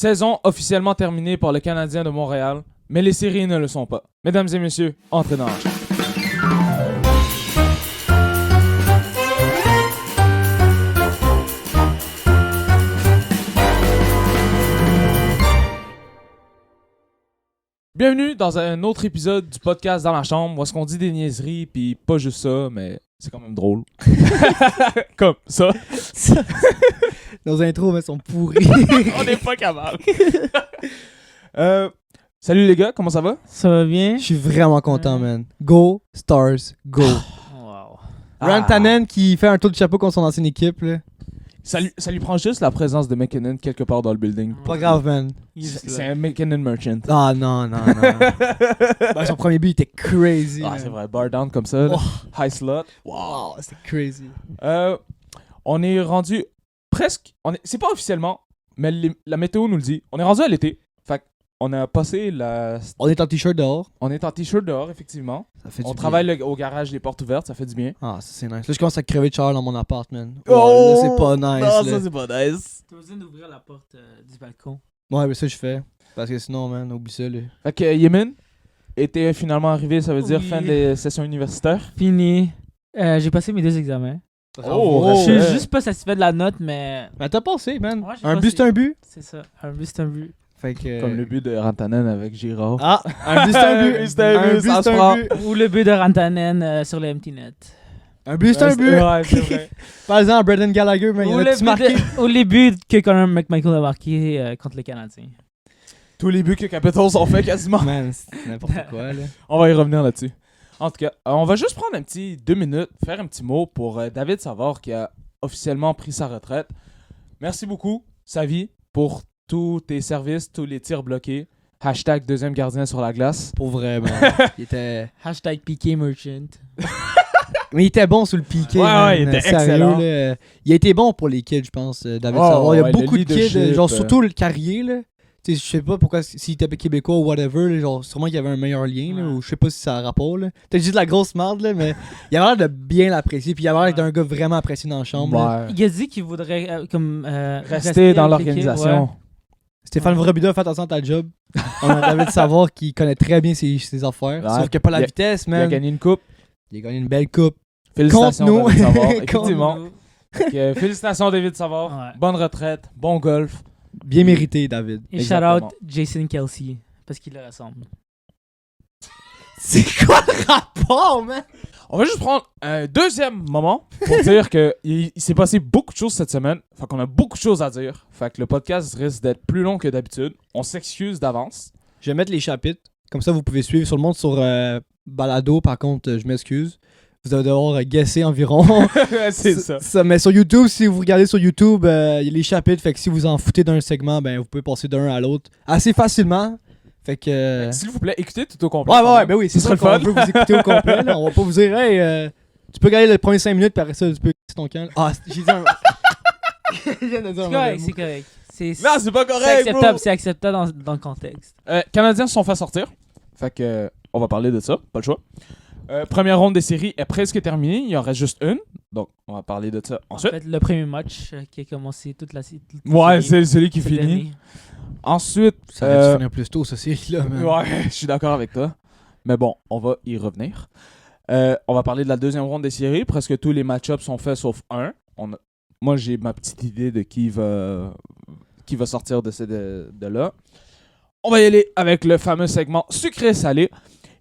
Saison officiellement terminée pour le Canadien de Montréal, mais les séries ne le sont pas. Mesdames et messieurs, entrez dans la chambre. Bienvenue dans un autre épisode du podcast Dans la chambre, où est-ce qu'on dit des niaiseries, puis pas juste ça, mais c'est quand même drôle. Comme ça. Nos intros mais sont pourris. On n'est pas capable. Salut les gars, comment ça va? Ça va bien? Je suis vraiment content, man. Go, Stars, go. Wow. Rantanen qui fait un tour de chapeau contre son ancienne équipe, là. Ça lui prend juste la présence de McKinnon quelque part dans le building. Pas grave, man. C'est un McKinnon merchant. Ah non. Ben, son premier but était crazy. Ah, man. c'est vrai, bar down comme ça. Là. High slot. Wow, c'était crazy. On est rendu presque... C'est pas officiellement, mais la météo nous le dit. On est rendu à l'été. Fait qu'on a passé la... On est en t-shirt dehors. On est en t-shirt dehors, effectivement. Ça fait du On bien. travaille au garage, les portes ouvertes, ça fait du bien. Ah, ça c'est nice. Là, je commence à crever de chaleur dans mon appart, man. Oh! Là, c'est pas nice. Non, là. ça c'est pas nice. T'as besoin d'ouvrir la porte du balcon. Ouais, mais ça, je fais. Parce que sinon, man, oublie ça, là. Fait que Yemen était finalement arrivé, ça veut dire Oui. fin des sessions universitaires. Fini. J'ai passé mes 2 examens. Oh, Je suis ouais. juste pas satisfait de la note, mais Mais t'as passé, man. Ouais, j'ai Un passé. but, c'est un but. c'est ça. Un but, c'est un but. Fait que... Comme le but de Rantanen avec Girard. Ah, un but, c'est un but. Un but, c'est un but, ça se c'est prend. un but. Ou le but de Rantanen sur le empty net. Un but, c'est un but. Ouais, c'est vrai. Par exemple, Brendan Gallagher, mais il Ou, a le tu marqué. ou les buts que Conor McMichael a marqué contre les Canadiens. Tous les buts que Capitals ont fait quasiment. Man, c'est n'importe quoi, là. On va y revenir là-dessus. En tout cas, on va juste prendre un petit 2 minutes, faire un petit mot pour David Savard qui a officiellement pris sa retraite. Merci beaucoup, Savi, pour tous tes services, tous les tirs bloqués. Hashtag deuxième gardien sur la glace. Pour vrai, man. Il était... Hashtag Piqué Merchant. Mais il était bon sur le piqué, Ouais, man. ouais, il était Sérieux, excellent. là. Il a été bon pour les kids, je pense, David Oh, Savard. Il y a ouais, beaucoup le de kids, leadership, genre surtout le carrier, là. Tu sais, je sais pas pourquoi, s'il était québécois ou whatever, là, genre sûrement qu'il y avait un meilleur lien, là, Ouais. ou je sais pas si ça a rapport, là. Peut-être juste de la grosse merde, là, mais il avait l'air de bien l'apprécier, puis il avait l'air d'être un gars vraiment apprécié dans la chambre, là. Ouais. Il a dit qu'il voudrait Rester dans avec l'équipe, l'organisation. ouais. Stéphane Robida, fais attention à ta job. On a David Savard qui connaît très bien ses affaires, Ouais. sauf que pas la Il a- vitesse, Il a man. gagné une coupe. Il a gagné une belle coupe. Félicitations, Contre nous. David Savard. Contre Effectivement. nous. Fait que, félicitations, David Savard. Ouais. Bonne retraite, bon golf. Bien mérité, David. Et Exactement. shout-out Jason Kelsey, parce qu'il le ressemble. C'est quoi le rapport, man? On va juste prendre un deuxième moment pour dire que il s'est passé beaucoup de choses cette semaine. Fait qu'on a beaucoup de choses à dire. Fait que le podcast risque d'être plus long que d'habitude. On s'excuse d'avance. Je vais mettre les chapitres. Comme ça, vous pouvez suivre sur le monde sur Balado. Par contre, je m'excuse. Vous allez devoir guesser environ. C'est ça. Mais sur YouTube, si vous regardez sur YouTube, il y a les chapitres. Fait que si vous en foutez d'un segment, ben vous pouvez passer d'un à l'autre assez facilement. Fait que... S'il vous plaît, écoutez tout au complet. Ouais, ben oui, c'est Ce ça serait qu'on le fun. veut vous écouter au complet. Là. On va pas vous dire, hey, tu peux regarder les premiers 5 minutes, puis après ça, tu peux quitter ton camp. Ah, j'ai dit un... Je viens de dire C'est un correct, mauvais c'est correct. Non, c'est pas c'est correct, acceptable, bro. c'est acceptable dans le contexte. Canadiens se sont fait sortir. Fait que on va parler de ça, pas le choix. Première ronde des séries est presque terminée. Il en reste juste une. Donc, on va parler de ça En ensuite. fait, le premier match qui a commencé toute la série. Ouais, c'est celui qui cette finit. année. Ensuite, Ça aurait dû finir plus tôt, ça, série-là, man. ouais, je suis d'accord avec toi. Mais bon, on va y revenir. On va parler de la deuxième ronde des séries. Presque tous les match-ups sont faits sauf un. Moi, j'ai ma petite idée de qui va sortir de là. On va y aller avec le fameux segment sucré-salé.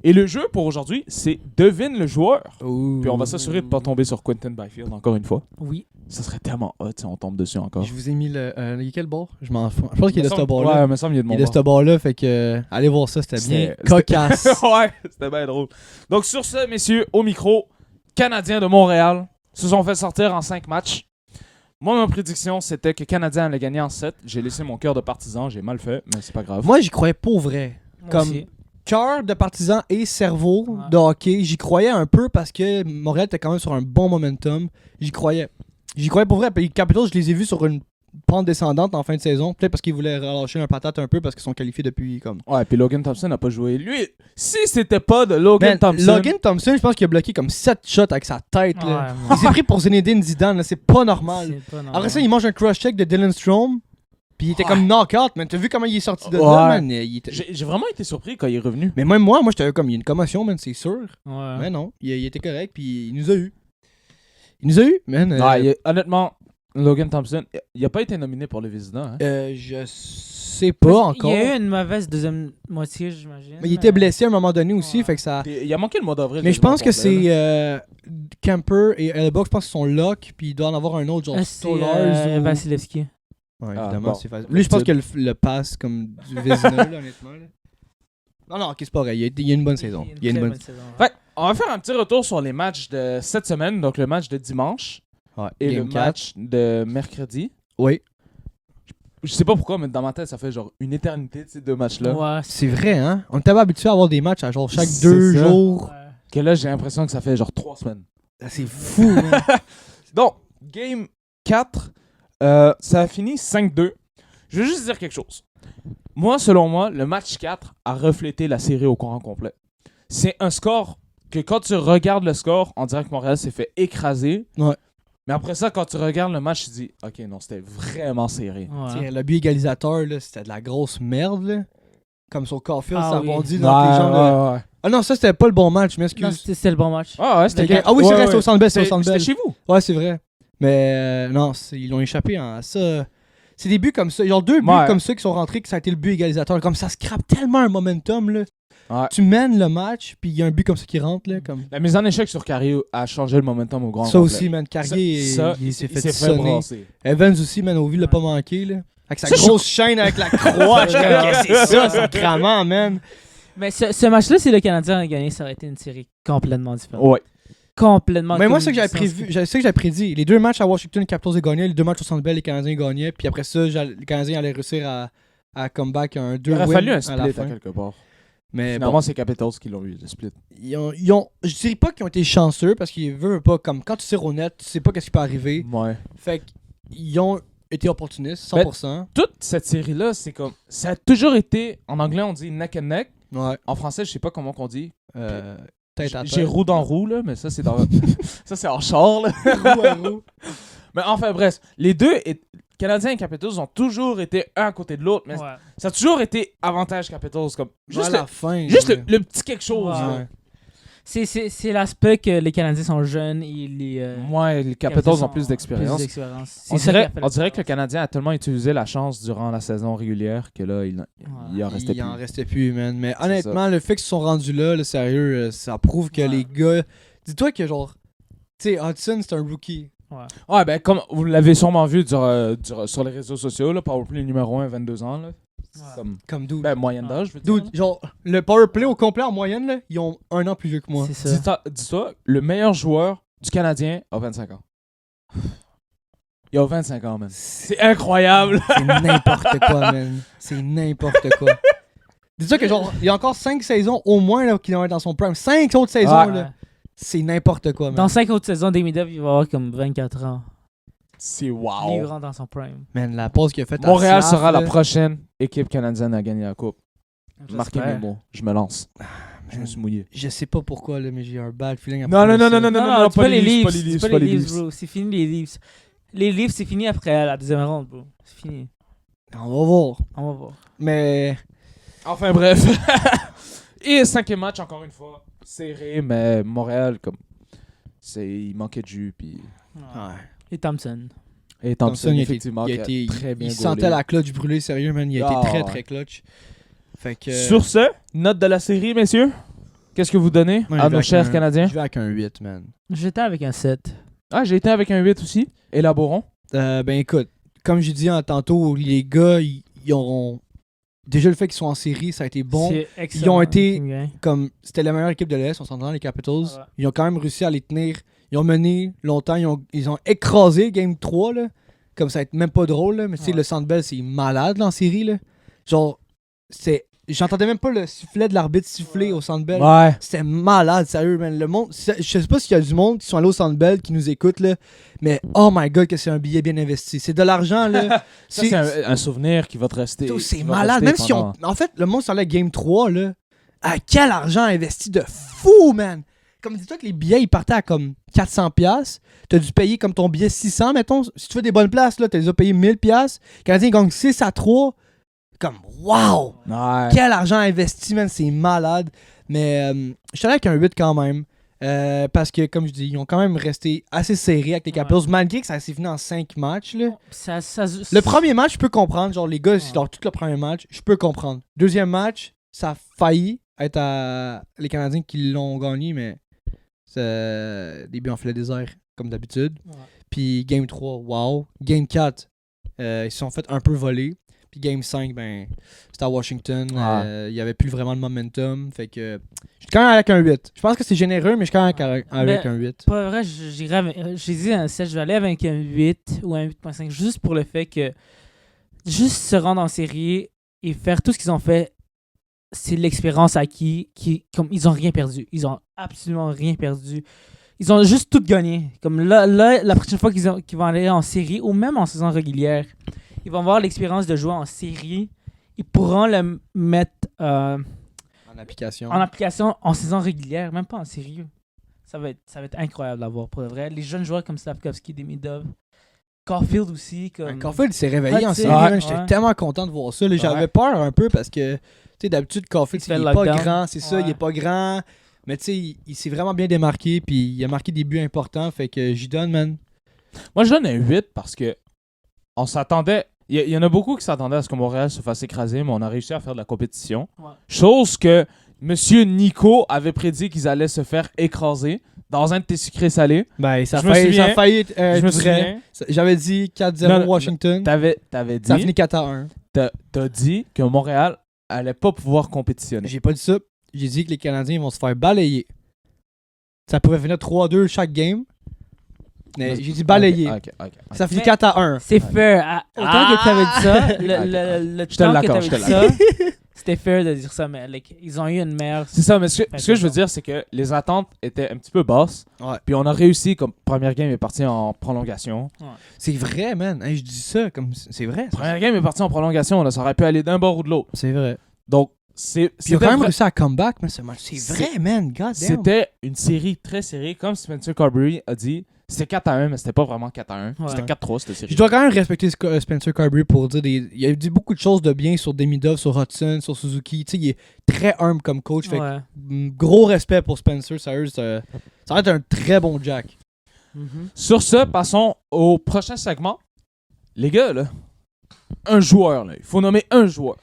Et le jeu pour aujourd'hui, c'est Devine le joueur. Ouh. Puis on va s'assurer de ne pas tomber sur Quentin Byfield encore une fois. Oui. Ça serait tellement hot si on tombe dessus encore. Je vous ai mis le... il est quel bord? Je m'en fous. Je pense qu'il est de ce Ouais, bord-là. il me semble qu'il est de mon Il est de bord. ce bord-là, fait que... allez voir ça, c'était bien C'était- cocasse. Ouais, c'était bien drôle. Donc sur ce, messieurs, au micro, Canadiens de Montréal se sont fait sortir en 5 matchs. Moi, ma prédiction, c'était que Canadiens allait gagner en 7. J'ai laissé mon cœur de partisan, j'ai mal fait, mais c'est pas grave. Moi, j'y croyais pour vrai. Moi Comme- aussi. Cœur de partisan et cerveau Ouais. de hockey, j'y croyais un peu parce que Montréal était quand même sur un bon momentum. J'y croyais. J'y croyais pour vrai. Puis les Capitals, je les ai vus sur une pente descendante en fin de saison. Peut-être parce qu'ils voulaient relâcher un patate un peu parce qu'ils sont qualifiés depuis comme... Ouais, puis Logan Thompson n'a pas joué. Lui, si c'était pas de Logan Man, Thompson... Logan Thompson, je pense qu'il a bloqué comme 7 shots avec sa tête. Là. Ouais, moi Il s'est pris pour Zinedine Zidane, là, c'est pas normal. c'est pas normal. Après ça, il mange un cross-check de Dylan Strome. Puis il était comme knock-out, man. T'as vu comment il est sorti de Ouais. là, man? Il était... J'ai vraiment été surpris quand il est revenu. Mais même moi, j'étais comme, il y a une commotion, man, c'est sûr. Ouais. Mais non, il était correct, puis il nous a eu. Il nous a eu, man. Honnêtement, Logan Thompson, il a pas été nominé pour le Vézina. Hein? Je sais pas encore. Il y a eu une mauvaise deuxième moitié, j'imagine. Mais il était blessé à un moment donné aussi, Ouais. fait que ça... Il a manqué le mois d'avril. Mais je pense que quasiment c'est Kemper et Hellebuyck, je pense qu'ils sont lock, puis il doit en avoir un autre, genre C'est Stolarz ou... Vasilevski. Ouais, Ah, évidemment, bon. c'est facile. Lui, je pense que le passe comme du Vézina, là, honnêtement. Là. Non, ok, c'est pas vrai. Il y a une bonne saison. Il y a une très bonne... saison. Fait on va faire un petit retour sur les matchs de cette semaine, donc le match de dimanche Ouais, et Game le 4. match de mercredi. Oui. Je sais pas pourquoi, mais dans ma tête, ça fait genre une éternité, ces deux matchs-là. Ouais, C'est vrai, hein? On était pas habitué à avoir des matchs à genre chaque C'est 2 ça. jours. ouais. Que là, j'ai l'impression que ça fait genre 3 semaines. Ah, c'est fou, man. Donc, game 4, ça a fini 5-2. Je veux juste dire quelque chose. Moi, selon moi, le match 4 a reflété la série au courant complet. C'est un score que quand tu regardes le score, on dirait que Montréal s'est fait écraser. Ouais. Mais après ça, quand tu regardes le match, tu te dis, OK, non, c'était vraiment serré. Ouais. T'sais, le but égalisateur, là, c'était de la grosse merde, là. Comme sur Caulfield, Ah ça oui. rebondit dans les jambes. ouais. Ah non, ça, c'était pas le bon match, mais Non, excuse. c'était le bon match. Ah ouais, c'était C'était- Ah oui, c'est vrai, c'était au Centre Bell, c'était au Centre C'était Bell. chez vous. Ouais, c'est vrai. Mais non, ils l'ont échappé en ça. C'est des buts comme ça. Genre 2 buts Ouais. comme ça qui sont rentrés, que ça a été le but égalisateur. Comme ça scrape tellement un momentum, là. Ouais. Tu mènes le match, puis il y a un but comme ça qui rentre, là. Comme... La mise en échec sur Carrier a changé le momentum au grand Ça complet. aussi, man. Carrier, Ça, il s'est fait fait sonner. brasser. Evans aussi, man, au vu, l'a pas manqué, là. Avec sa Ça, grosse chaîne avec la croix. Je suis comme, qu'est-ce que c'est ça, sacrament, man. Mais ce match-là, si le Canadien avait gagné, ça aurait été une série complètement différente. Ouais. Complètement. Mais moi, comme c'est que j'avais distance. prévu, c'est que j'avais prédit. Les 2 matchs à Washington, les Capitals gagnaient. Les 2 matchs au Centre Bell, les Canadiens gagnaient. Puis après ça, les Canadiens allaient réussir à comeback un 2 Il aurait wins fallu un à la split à fin. quelque part. Mais Finalement, c'est Capitals qui l'ont eu, le split. ils ont, je dirais pas qu'ils ont été chanceux parce qu'ils veulent pas, comme quand tu tires au net, tu sais pas qu'est-ce qui peut arriver. Ouais. Fait qu'ils ont été opportunistes, 100%. Toute cette série-là, c'est comme... Ça a toujours été... En anglais, on dit neck and neck. Ouais. En français, je sais pas comment qu'on dit. Tête à tête. J'ai roue dans roue, là, mais ça, c'est dans... ça, c'est en char, là. roue à roue. Mais enfin, bref. Les deux, Canadiens et Capitals, ont toujours été un à côté de l'autre. Mais Ouais. ça a toujours été avantage Capitals. Comme... Juste à la fin. Juste là. le petit quelque chose. Ouais. là. C'est l'aspect que les Canadiens sont jeunes et les Ouais, les Capitals ont plus d'expérience. On dirait que le Canadien a tellement utilisé la chance durant la saison régulière que là, il en restait Il en plus. restait plus, man. Mais C'est honnêtement, le fait qu'ils se sont rendus là, sérieux, ça prouve que Ouais. les gars. Dis-toi que genre. Tu sais, Hudson, c'est un rookie. Ouais, ben comme vous l'avez sûrement vu sur les réseaux sociaux, là, Powerplay numéro 1, 22 ans. Là. Comme, Comme dude. ben, moyenne d'âge, je veux dire. Dude, genre, le powerplay au complet en moyenne, là, ils ont 1 an plus vieux que moi. C'est ça. Dis-toi, le meilleur joueur du Canadien a 25 ans. Il a 25 ans, man. C'est incroyable! C'est n'importe quoi, man. C'est n'importe quoi. Dis-toi que genre, il y a encore 5 saisons au moins là, qu'il va être dans son prime. 5 autres saisons, Ah, là. C'est n'importe quoi, man. Dans 5 autres saisons, Demidov, il va avoir comme 24 ans. C'est Il wow! rentre dans son prime. Man, la pause qu'il a faite à Montréal Slav, sera la là, prochaine équipe canadienne à gagner la Coupe. Marquez mes J'espère. mots. Je me lance. Je me suis mouillé. Je sais pas pourquoi, là, mais j'ai un bad feeling. à Non, propos de non, ça. non, non, Non, c'est pas les Leafs. pas les Leafs, C'est pas les Leafs, bro. C'est fini les Leafs. Les Leafs, c'est fini après la deuxième ronde, bro. C'est fini. On va voir. On va voir. Mais. Enfin bref. Et 5e match, encore une fois. Serré, mais Montréal, comme. Il manquait de jus. Puis... Ouais. Et Thompson. Et Thompson, il a effectivement, été- qui a très bien il gaulé. sentait la clutch brûler, sérieux, man. Il a Ah, été très, ouais. très clutch. Fait que. Sur ce, note de la série, messieurs. Qu'est-ce que vous donnez Moi, à je vais nos avec chers un- Canadiens? Je vais avec un 8, man. J'étais avec un 7. Ah, j'ai été avec un 8 aussi. Élaborons. Ben écoute, comme j'ai dit tantôt, les gars, ils auront. Déjà, le fait qu'ils soient en série, ça a été bon. C'est excellent. Ils ont été- Ok. Comme c'était la meilleure équipe de l'Est, on s'entend, les Capitals. Ouais. Ils ont quand même réussi à les tenir. Ils ont mené longtemps. Ils ont écrasé Game 3, là. Comme ça va être même pas drôle, là. Mais tu sais, Ouais. le Centre Bell, c'est malade, là, en série, là. Genre, j'entendais même pas le sifflet de l'arbitre siffler au Centre Bell. Ouais. C'était malade, sérieux, man. Le monde, je sais pas s'il y a du monde qui sont allés au Centre Bell qui nous écoute, là. Mais oh my god, que c'est un billet bien investi. C'est de l'argent, là. Ça, c'est un souvenir qui va te rester. C'est qui va malade. rester Même si pendant- En fait, le monde s'en allait à Game 3, là. À quel argent investi de fou, man. comme dis-toi que les billets, ils partaient à comme 400$. T'as dû payer comme ton billet 600, mettons. Si tu fais des bonnes places, là, t'as déjà payé 1000$. Le Canadien gagne 6-3. Comme, wow! Ouais. Quel argent investi, man, c'est malade. Mais je suis allé avec un 8 quand même. Parce que, comme je dis, ils ont quand même resté assez serrés avec les Capitals, malgré que ça s'est fini en 5 matchs. Là. Le premier match, je peux comprendre. Genre, les gars, c'est leur tout le premier match, je peux comprendre. Deuxième match, ça a failli être à les Canadiens qui l'ont gagné, mais des buts en filet désert, comme d'habitude. Ouais. Puis Game 3, wow. Game 4, ils se sont fait un peu voler. Puis Game 5, ben, c'était à Washington. Il n'y avait plus vraiment de momentum. Fait que je suis quand même avec un 8. Je pense que c'est généreux, mais je suis quand même avec un 8. Pas vrai, j'ai dit un 7, je vais aller avec un 8 ou un 8.5, juste pour le fait que juste se rendre en série et faire tout ce qu'ils ont fait, c'est l'expérience acquis. Comme ils ont rien perdu. Ils ont absolument rien perdu. Ils ont juste tout gagné. Comme là la prochaine fois qu'ils vont aller en série ou même en saison régulière, ils vont avoir l'expérience de jouer en série. Ils pourront le mettre En application. en saison régulière, même pas en série. Ça va être incroyable à voir pour de vrai. Les jeunes joueurs comme Slafkovsky, Demidov, Caulfield aussi. Comme... Caulfield s'est réveillé en série. Ouais. J'étais tellement content de voir ça. Là, j'avais peur un peu parce que, tu sais, d'habitude, Caulfield, il est pas grand. C'est ça, il est pas grand. Mais tu sais, il s'est vraiment bien démarqué. Puis il a marqué des buts importants. Fait que j'y donne, man. Moi, je donne un 8 parce que on s'attendait. Il y en a beaucoup qui s'attendaient à ce que Montréal se fasse écraser, mais on a réussi à faire de la compétition. Ouais. Chose que Monsieur Nico avait prédit qu'ils allaient se faire écraser dans un de tes sucrés salés. Ben, ça a failli être je me souviens. J'avais dit 4-0 Washington. T'avais dit. Ça a fini 4-1. T'as dit que Montréal allait pas pouvoir compétitionner. J'ai pas dit ça. J'ai dit que les Canadiens vont se faire balayer. Ça pouvait finir 3-2 chaque game. Mais j'ai dit balayer. Okay. Ça finit 4-1. C'est fair. Autant que tu avais dit ça, le temps que tu avais dit ça, c'était fair de dire ça, mais ils ont eu une meilleure... C'est ça, mais ce que je veux dire, c'est que les attentes étaient un petit peu basses. Ouais. Puis on a réussi, comme première game est partie en prolongation. Ouais. C'est vrai, man. Hey, je dis ça comme... C'est vrai. Première game est partie en prolongation. Là, ça aurait pu aller d'un bord ou de l'autre. C'est vrai. Donc, Puis il a quand même réussi à comeback, mais c'est vrai, man. God damn. C'était une série très serrée. Comme Spencer Carberry a dit, c'était 4-1, mais c'était pas vraiment 4-1. Ouais. C'était 4-3, cette série. Je dois quand même respecter Spencer Carberry pour dire il a dit beaucoup de choses de bien sur Demidov, sur Hudson, sur Suzuki. Tu sais, il est très humble comme coach. Fait gros respect pour Spencer. Sérieux, ça va être un très bon Jack. Mm-hmm. Sur ce, passons au prochain segment. Les gars, là, un joueur, là. Il faut nommer un joueur.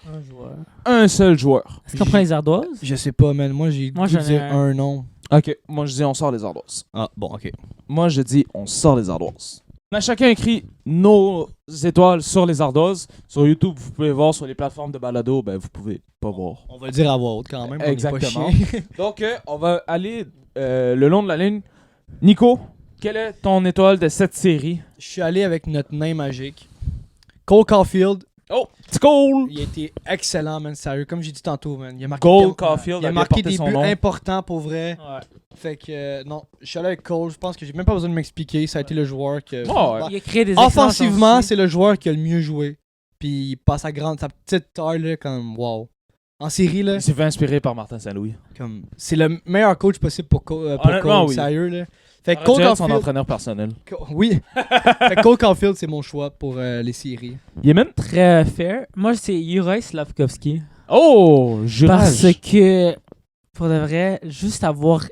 Un seul joueur. Est-ce qu'on prend les ardoises? Je sais pas, man. Moi, j'ai dû dire un nom. Ok, moi je dis on sort les ardoises. Ah, bon, ok. Moi je dis on sort les ardoises. On a chacun écrit nos étoiles sur les ardoises. Sur YouTube, vous pouvez voir. Sur les plateformes de balado, ben vous pouvez pas voir. On va le dire à voix haute quand même. Exactement. Donc, on va aller le long de la ligne. Nico, quelle est ton étoile de cette série? Je suis allé avec notre nain magique. Cole Caulfield. Oh, c'est Cole! Il a été excellent, man, sérieux. Comme j'ai dit tantôt, man. Il a marqué Cole Caulfield. Il a marqué des buts importants pour vrai. Ouais. Fait que, non, je suis allé avec Cole. Je pense que j'ai même pas besoin de m'expliquer. Ça a été le joueur que... Il a créé des offensivement, c'est le joueur qui a le mieux joué. Puis il passe sa petite taille, là, comme wow. En série, là... Il s'est fait inspirer par Martin Saint-Louis. Comme, c'est le meilleur coach possible pour Cole, oui. Sérieux, là. Fait que Cole Caulfield, son entraîneur personnel. Oui. Fait que Cole Caulfield, c'est mon choix pour les séries. Yemen? Très fair. Moi, c'est Juraj Slafkovsky. Oh, Juraj. Parce que, pour de vrai, juste avoir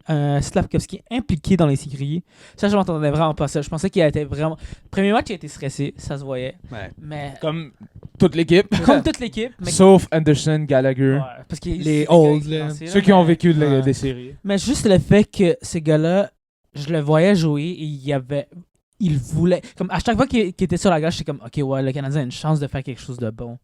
un Slafkovsky impliqué dans les séries, ça, je m'entendais vraiment pas ça. Je pensais qu'il était vraiment... Le premier match, il a été stressé, ça se voyait. Ouais. Mais... Comme toute l'équipe. Comme toute l'équipe. Mais... Sauf Anderson, Gallagher. Ouais, parce que les old, là. Ceux qui ont vécu des séries. Mais juste le fait que ce gars-là, je le voyais jouer et il voulait... Comme à chaque fois qu'il était sur la gauche, j'étais comme, OK, ouais, le Canadien a une chance de faire quelque chose de bon.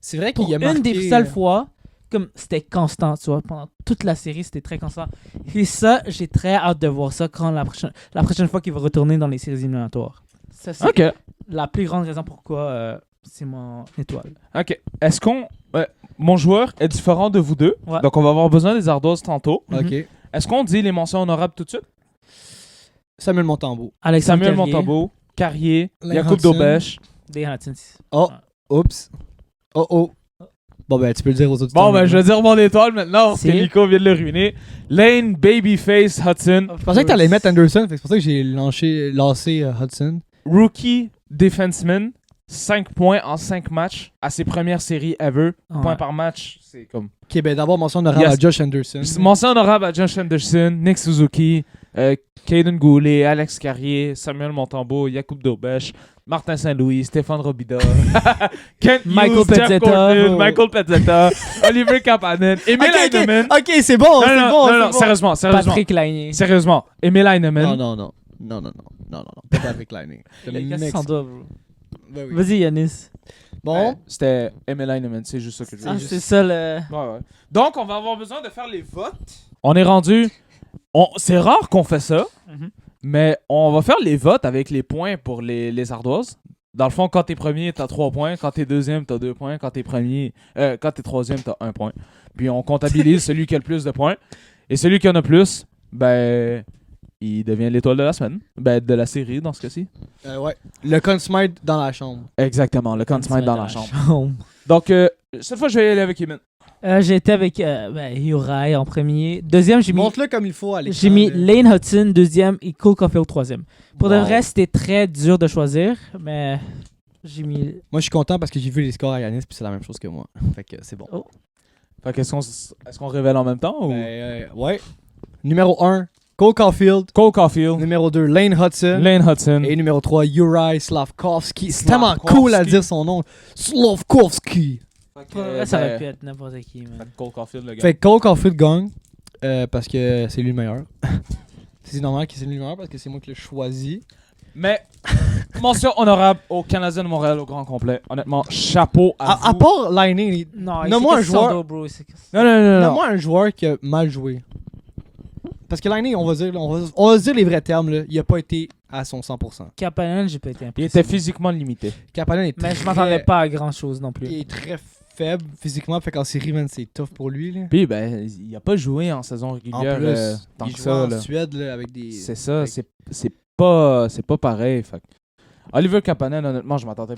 C'est vrai qu'il a marqué... Une des seules fois, comme c'était constant, tu vois, pendant toute la série, c'était très constant. Et ça, j'ai très hâte de voir ça quand la prochaine fois qu'il va retourner dans les séries éliminatoires. Ça, c'est la plus grande raison pourquoi c'est mon étoile. OK. Est-ce qu'on... mon joueur est différent de vous deux, donc on va avoir besoin des ardoises tantôt. OK. Est-ce qu'on dit les mentions honorables tout de suite? Samuel Montembeault. Samuel Montembeault, Carrier, Jakub Dobeš. Des Hutchins. Oh, oups. Oh. Bon, ben, tu peux le dire aux auditeurs. Bon, ben, je vais dire mon étoile maintenant, parce que C'est- Nico vient de le ruiner. Lane Babyface Hudson, Je pensais que t'allais mettre Anderson, fait que c'est pour ça que j'ai lancé Hudson. rookie defenseman, 5 points en 5 matchs à ses premières séries ever. Ouais. Points par match, c'est comme... Ok, ben d'abord, mention honorable Yes. à Josh Anderson. Mention honorable à Josh Anderson, Nick Suzuki, Caden Goulet, Alex Carrier, Samuel Montembeault, Jakub Dobèche, Martin Saint-Louis, Stéphane Robida, Kent Michael Hughes, Jeff Pezzetta. Gordon, Michael Pezzetta, Oliver Kapanen, Emil Heinemann. Ok, c'est bon, c'est bon, non, c'est bon. sérieusement. Patrick Laine. Sérieusement, Emil Heinemann. Non, pas Patrick Lining. Sans doigt, bro. Ben oui. Vas-y, Yanis. Bon, C'était Emil Heinemann, c'est juste ça que je veux Ah, dire. c'est ça le. Ouais. Donc, on va avoir besoin de faire les votes. On est rendu... C'est rare qu'on fait ça, Mhm. mais on va faire les votes avec les points pour les ardoises. Dans le fond, quand t'es premier, t'as 3 points. Quand t'es deuxième, t'as 2 points. Quand t'es troisième, t'as 1 point. Puis on comptabilise celui qui a le plus de points. Et celui qui en a plus, ben... il devient l'étoile de la semaine. Ben, de la série, dans ce cas-ci. ouais. Le Conn Smythe dans la chambre. Exactement, le Conn Smythe dans la chambre. Donc, cette fois, je vais y aller avec Emin. J'ai été avec Uri en premier. Deuxième, Montre-le comme il faut, Alex. j'ai mis Lane Hudson, deuxième, et Cole Caulfield, troisième. Pour de Wow. vrai, c'était très dur de choisir, mais j'ai mis. Moi, je suis content parce que j'ai vu les scores à Yanis, puis c'est la même chose que moi. Fait que c'est bon. Fait que est-ce qu'on révèle en même temps ou... Ouais. Numéro 1, Cole Caulfield. Cole Caulfield, Numéro 2, Lane Hudson. Lane Hudson. Et numéro 3, Uri Slavkovski. C'est Slavkovski. tellement cool à dire son nom. Slavkovski. Pour de vrai, ça aurait pu être n'importe qui, man. Cole Caulfield, le gars. Fait que Cole Caulfield gagne parce que c'est lui le meilleur. C'est normal que c'est lui le meilleur parce que c'est moi qui l'ai choisi. Mais, mention honorable au Canadien de Montréal au grand complet. Honnêtement, chapeau à À vous. part Lining, Non, Nomme-moi un c'est joueur- Sans dos, bro. Non. moi un joueur qui a mal joué. Parce que Lining, on va dire les vrais termes, là, il a pas été à son 100%. Kapanen, j'ai pas été Il impressionné. était physiquement limité. Kapanen est Mais très, je m'attendais pas à grand chose non plus. Il est très faible physiquement, fait qu'en série, man, c'est tough pour lui. Là. Puis, ben, il a pas joué en saison En régulière plus, tant il que joue ça. en Là. Suède là, avec des... C'est ça, avec- c'est pas pareil. Fait que Oliver Kapanen, honnêtement, je m'attendais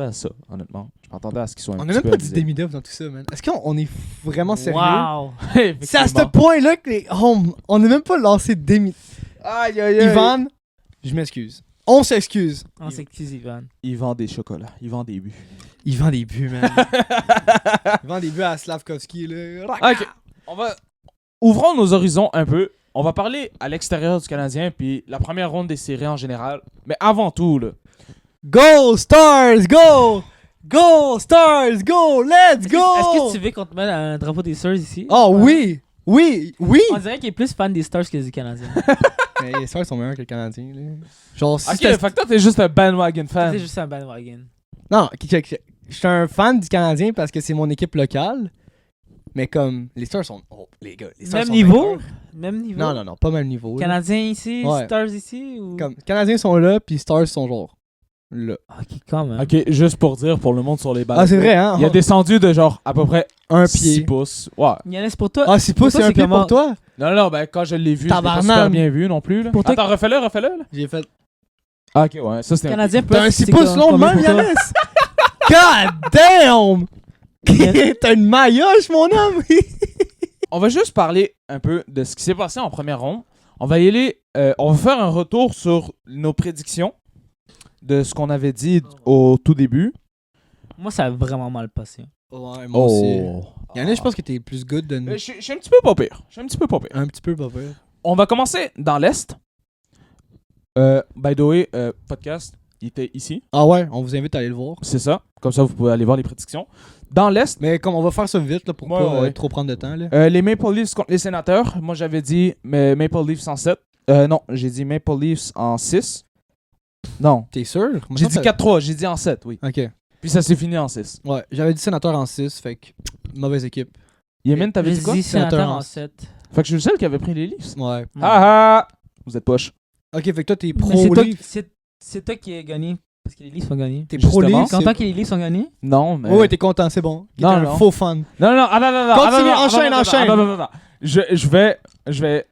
à ça, honnêtement. Je m'attendais à ce qu'il soit un On petit a même peu pas dit abusé. Demidov dans tout ça, man. Est-ce qu'on est vraiment sérieux? Wow! C'est à ce point-là que on n'a même pas lancé Demidov. Aïe, aïe, Ivan, je m'excuse. On s'excuse. On s'excuse, Ivan. Il vend des chocolats, il vend des buts. Il vend des buts, man. Il vend des buts à Slavkovski, là. Ok, ouvrons nos horizons un peu. On va parler à l'extérieur du Canadien, puis la première ronde des séries en général. Mais avant tout, là, Go, Stars, go! Go, Stars, go! Let's go! Est-ce que tu veux qu'on te mette un drapeau des Stars ici? Oh oui! Oui! Oui! On dirait qu'il est plus fan des Stars que des Canadiens. Mais les Stars sont meilleurs que les Canadiens, là. Genre, si ok, c'était- fait que toi, t'es juste un bandwagon fan. C'est juste un bandwagon. Non, je suis un fan du Canadien parce que c'est mon équipe locale. Mais comme, les Stars sont... Oh, les gars, les Stars Même sont niveau? meilleurs. Même niveau? Non, pas même niveau. là. Canadiens ici, Ouais. Stars ici? Ou... Comme, Canadiens sont là, puis Stars sont genre là. Ok, quand même. Ok, juste pour dire pour le monde sur les balles. Ah, c'est vrai, hein? Il a descendu de genre à peu près Un 6 pied. pouces. Ouais. Yanis, pour toi. Ah, 6 Pour pouces, toi, c'est un c'est pied comment? pour toi? Non, ben quand je l'ai vu, je l'ai pas Tabarnak. super bien vu non plus. Là. Pour toi- Attends, refais-le, là. J'ai fait... Ah, ok, ouais, ça c'était un Canadien T'as un 6 c'est pouces long de combien même, pour toi? Yanis? God damn! T'as une maillotche, mon homme! On va juste parler un peu de ce qui s'est passé en première ronde. On va y aller, on va faire un retour sur nos prédictions de ce qu'on avait dit au tout début. Moi, ça a vraiment mal passé. Ouais, moi aussi. Oh. Yanis, je pense que t'es plus good de nous. Je suis un petit peu pas pire. Un petit peu, pas pire. On va commencer dans l'Est. By the way, podcast, il était ici. Ah ouais, on vous invite à aller le voir. C'est ça. Comme ça, vous pouvez aller voir les prédictions. Dans l'Est, Mais comme on va faire ça vite là, pour Ouais, pas ouais. trop prendre de temps. Là. les Maple Leafs contre les Sénateurs. Moi, j'avais dit Maple Leafs en 7. Non, j'ai dit Maple Leafs en 6. Non. T'es sûr? Moi, J'ai je dit pense 4-3. J'ai dit en 7, oui. que- Ok. Puis ça s'est fini en 6. Ouais, j'avais dit sénateur en 6, fait que mauvaise équipe. Yémen, t'avais dit quoi? J'ai dit sénateur Sénateur en en 7. Fait que je suis le seul qui avait pris les Leafs. Ouais. Ah ah! Vous êtes poche. Ok, fait que toi, t'es Mais c'est pro toi, Leaf. c'est toi qui as gagné. Parce que les Leafs ont gagné. T'es pro Justement. Leaf. Content que les Leafs ont gagné? Non, mais. Ouais, t'es content, c'est bon. T'es Non, un non. faux fan. Non. Continue, enchaîne. Non. Je vais